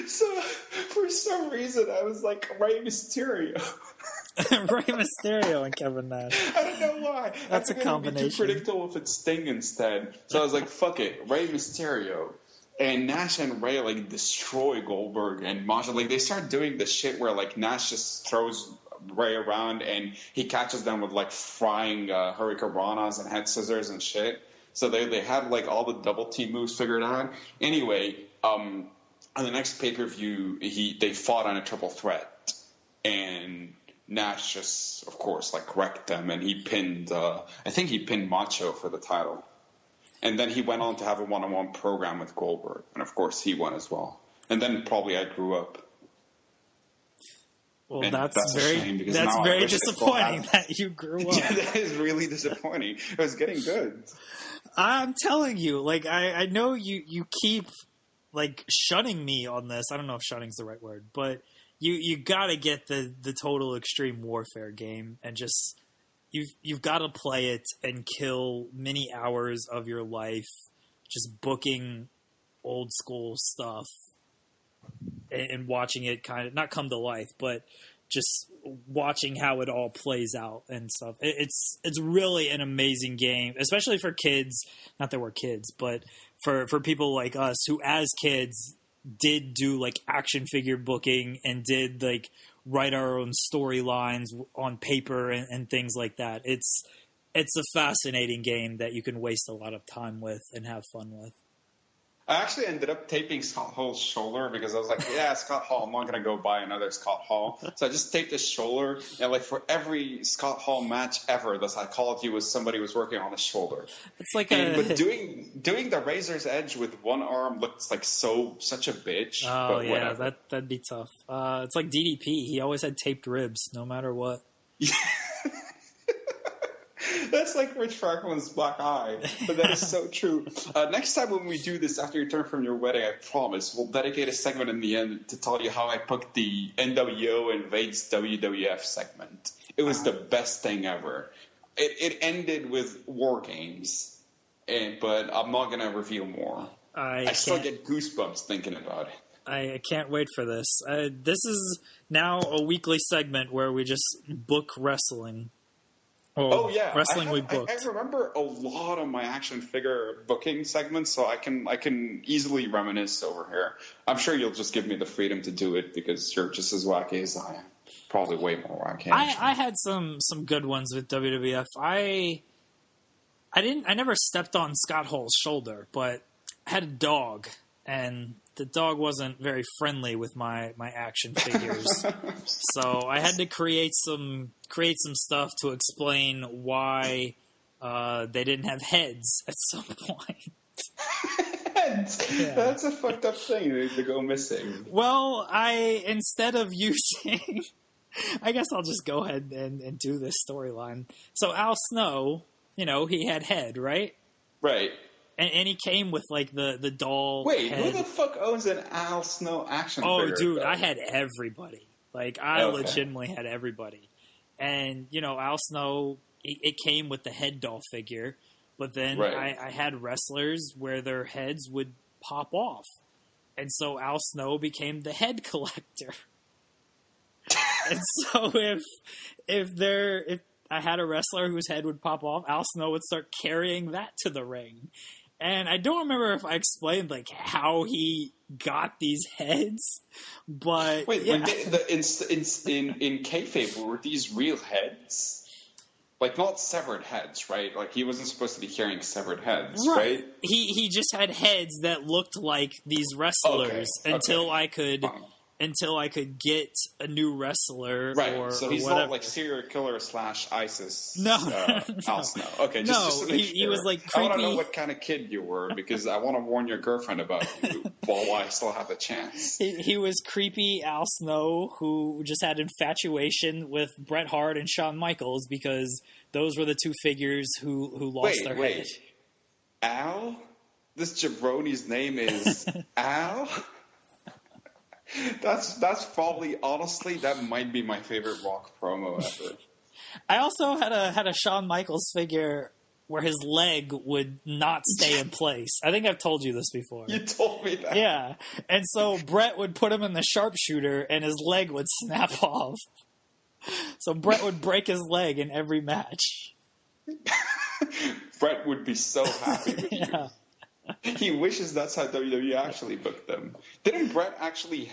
So for some reason, I was like Rey Mysterio. Rey Mysterio and Kevin Nash. I don't know why. That's a combination. Too predictable if it's Sting instead. So I was like, fuck it, Rey Mysterio. And Nash and Rey destroy Goldberg and Macho. They start doing the shit where Nash just throws Rey around and he catches them with frying hurricanranas and head scissors and shit. So they had all the double team moves figured out. Anyway, on the next pay-per-view, they fought on a triple threat, and Nash just, of course, wrecked them, and he pinned. I think he pinned Macho for the title, and then he went on to have a one-on-one program with Goldberg, and of course he won as well. And then probably I grew up. Well, and that's very disappointing that you grew up. Yeah, that is really disappointing. It was getting good. I'm telling you, I know you keep shunning me on this. I don't know if shunning's the right word, but you got to get the Total Extreme Warfare game and just you've got to play it and kill many hours of your life just booking old school stuff and watching it kind of not come to life, but just watching how it all plays out and stuff. It's really an amazing game, especially for kids. Not that we're kids, but for people like us who as kids did do action figure booking and did write our own storylines on paper and things like that. It's a fascinating game that you can waste a lot of time with and have fun with. I actually ended up taping Scott Hall's shoulder because I was like, yeah, Scott Hall, I'm not going to go buy another Scott Hall. So I just taped his shoulder, and for every Scott Hall match ever, the psychology was somebody was working on his shoulder. It's but doing the Razor's Edge with one arm looks like such a bitch. Oh, but yeah, whatever. that'd be tough. It's like DDP. He always had taped ribs, no matter what. That's like Rich Franklin's black eye, but that is so true. Next time when we do this after you return from your wedding, I promise, we'll dedicate a segment in the end to tell you how I booked the NWO invades WWF segment. It was the best thing ever. It ended with War Games, but I'm not going to reveal more. I still get goosebumps thinking about it. I can't wait for this. This is now a weekly segment where we just book wrestling. Oh yeah, wrestling we booked. I remember a lot of my action figure booking segments, so I can easily reminisce over here. I'm sure you'll just give me the freedom to do it because you're just as wacky as I am. Probably way more wacky. I had some good ones with WWF. I never stepped on Scott Hall's shoulder, but I had a dog, and the dog wasn't very friendly with my action figures. So I had to create some stuff to explain why they didn't have heads at some point. Heads? Yeah. That's a fucked up thing to go missing. Well, instead of using... I guess I'll just go ahead and do this storyline. So Al Snow, he had head, right? Right. And he came with the doll. Wait, head. who the fuck owns an Al Snow action figure? Oh, dude, I had everybody. Legitimately had everybody. And Al Snow, it came with the head doll figure, but then right. I had wrestlers where their heads would pop off, and so Al Snow became the head collector. And so if I had a wrestler whose head would pop off, Al Snow would start carrying that to the ring. And I don't remember if I explained like how he got these heads, but wait, yeah. in kayfabe, were these real heads? Like, not severed heads, right? Like, he wasn't supposed to be carrying severed heads, right? He just had heads that looked like these wrestlers until I could get a new wrestler, right? Or so he's whatever. not like serial killer / ISIS. No, House, no. Okay, just to make sure. He was like creepy. I want to know what kind of kid you were because I want to warn your girlfriend about you while I still have a chance. He was creepy Al Snow who just had infatuation with Bret Hart and Shawn Michaels because those were the two figures who lost their head. Al? This jabroni's name is Al? That's probably, honestly, that might be my favorite Rock promo ever. I also had a Shawn Michaels figure where his leg would not stay in place. I think I've told you this before. You told me that. Yeah. And so Bret would put him in the sharpshooter and his leg would snap off. So Bret would break his leg in every match. Bret would be so happy with you. Yeah. He wishes that's how WWE actually booked them. Didn't he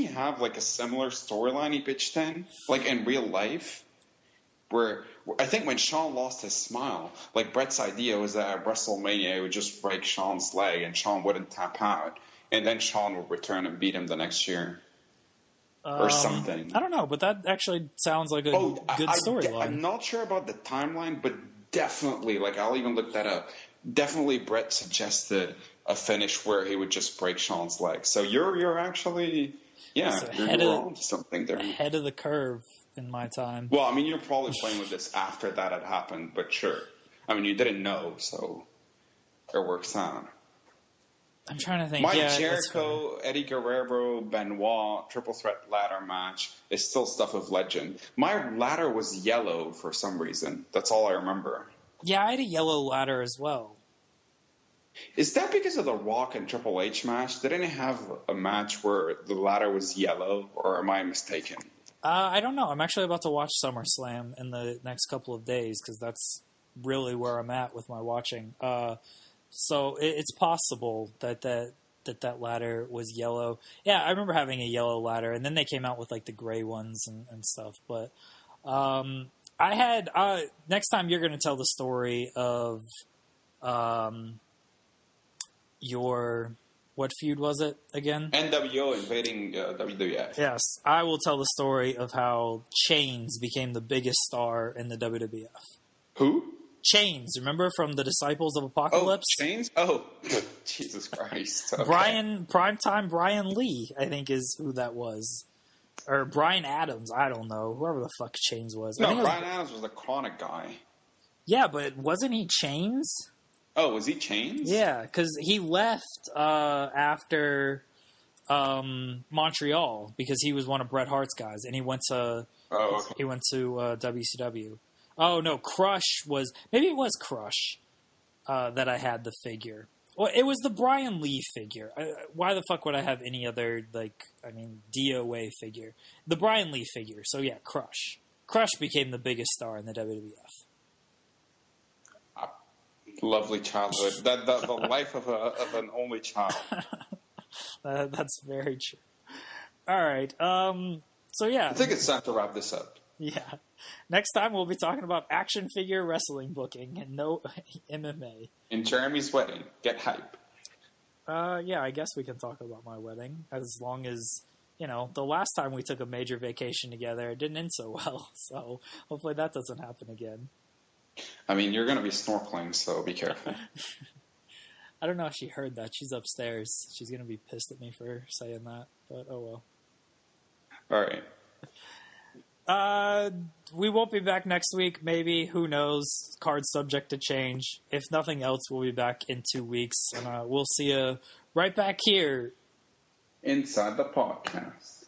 have like a similar storyline he pitched in, like in real life? Where I think when Shawn lost his smile, like Bret's idea was that at WrestleMania he would just break Shawn's leg and Shawn wouldn't tap out, and then Shawn would return and beat him the next year. Or something. I don't know, but that actually sounds like a good storyline. I'm not sure about the timeline, but definitely, like I'll even look that up. Definitely, Bret suggested a finish where he would just break Shawn's leg. So you're actually, you're on something there. Ahead of the curve in my time. Well, I mean, you're probably playing with this after that had happened, but sure. I mean, you didn't know, so it works out. I'm trying to think. My Jericho, Eddie Guerrero, Benoit triple threat ladder match is still stuff of legend. My ladder was yellow for some reason. That's all I remember. Yeah, I had a yellow ladder as well. Is that because of the Rock and Triple H match? Didn't it have a match where the ladder was yellow, or am I mistaken? I don't know. I'm actually about to watch SummerSlam in the next couple of days because that's really where I'm at with my watching. So it's possible that ladder was yellow. Yeah, I remember having a yellow ladder, and then they came out with like the gray ones and stuff. But I had next time you're going to tell the story of your what feud was it again? NWO invading WWF. Yes, I will tell the story of how Chains became the biggest star in the WWF. Who? Chains, remember from the Disciples of Apocalypse? Oh, Chains? Oh, Jesus Christ. Okay. Primetime Brian Lee, I think is who that was. Or Brian Adams, I don't know. Whoever the fuck Chains was. No, Brian Adams was the Chronic guy. Yeah, but wasn't he Chains? Oh, was he Chains? Yeah, because he left after Montreal because he was one of Bret Hart's guys, and he went to WCW. Oh no, Crush was maybe it was Crush that I had the figure. Well, it was the Brian Lee figure. Why the fuck would I have any other DOA figure? The Brian Lee figure. So yeah, Crush. Crush became the biggest star in the WWF. Lovely childhood. The life of an only child. That's very true. All right. So yeah, I think it's time to wrap this up. Yeah. Next time we'll be talking about action figure wrestling booking and no MMA. In Jeremy's wedding. Get hype. Yeah, I guess we can talk about my wedding as long as, the last time we took a major vacation together, it didn't end so well. So hopefully that doesn't happen again. I mean, you're going to be snorkeling, so be careful. I don't know if she heard that. She's upstairs. She's going to be pissed at me for saying that, but oh well. All right. We won't be back next week, maybe. Who knows? Card's subject to change. If nothing else, we'll be back in 2 weeks, and we'll see you right back here. Inside the podcast.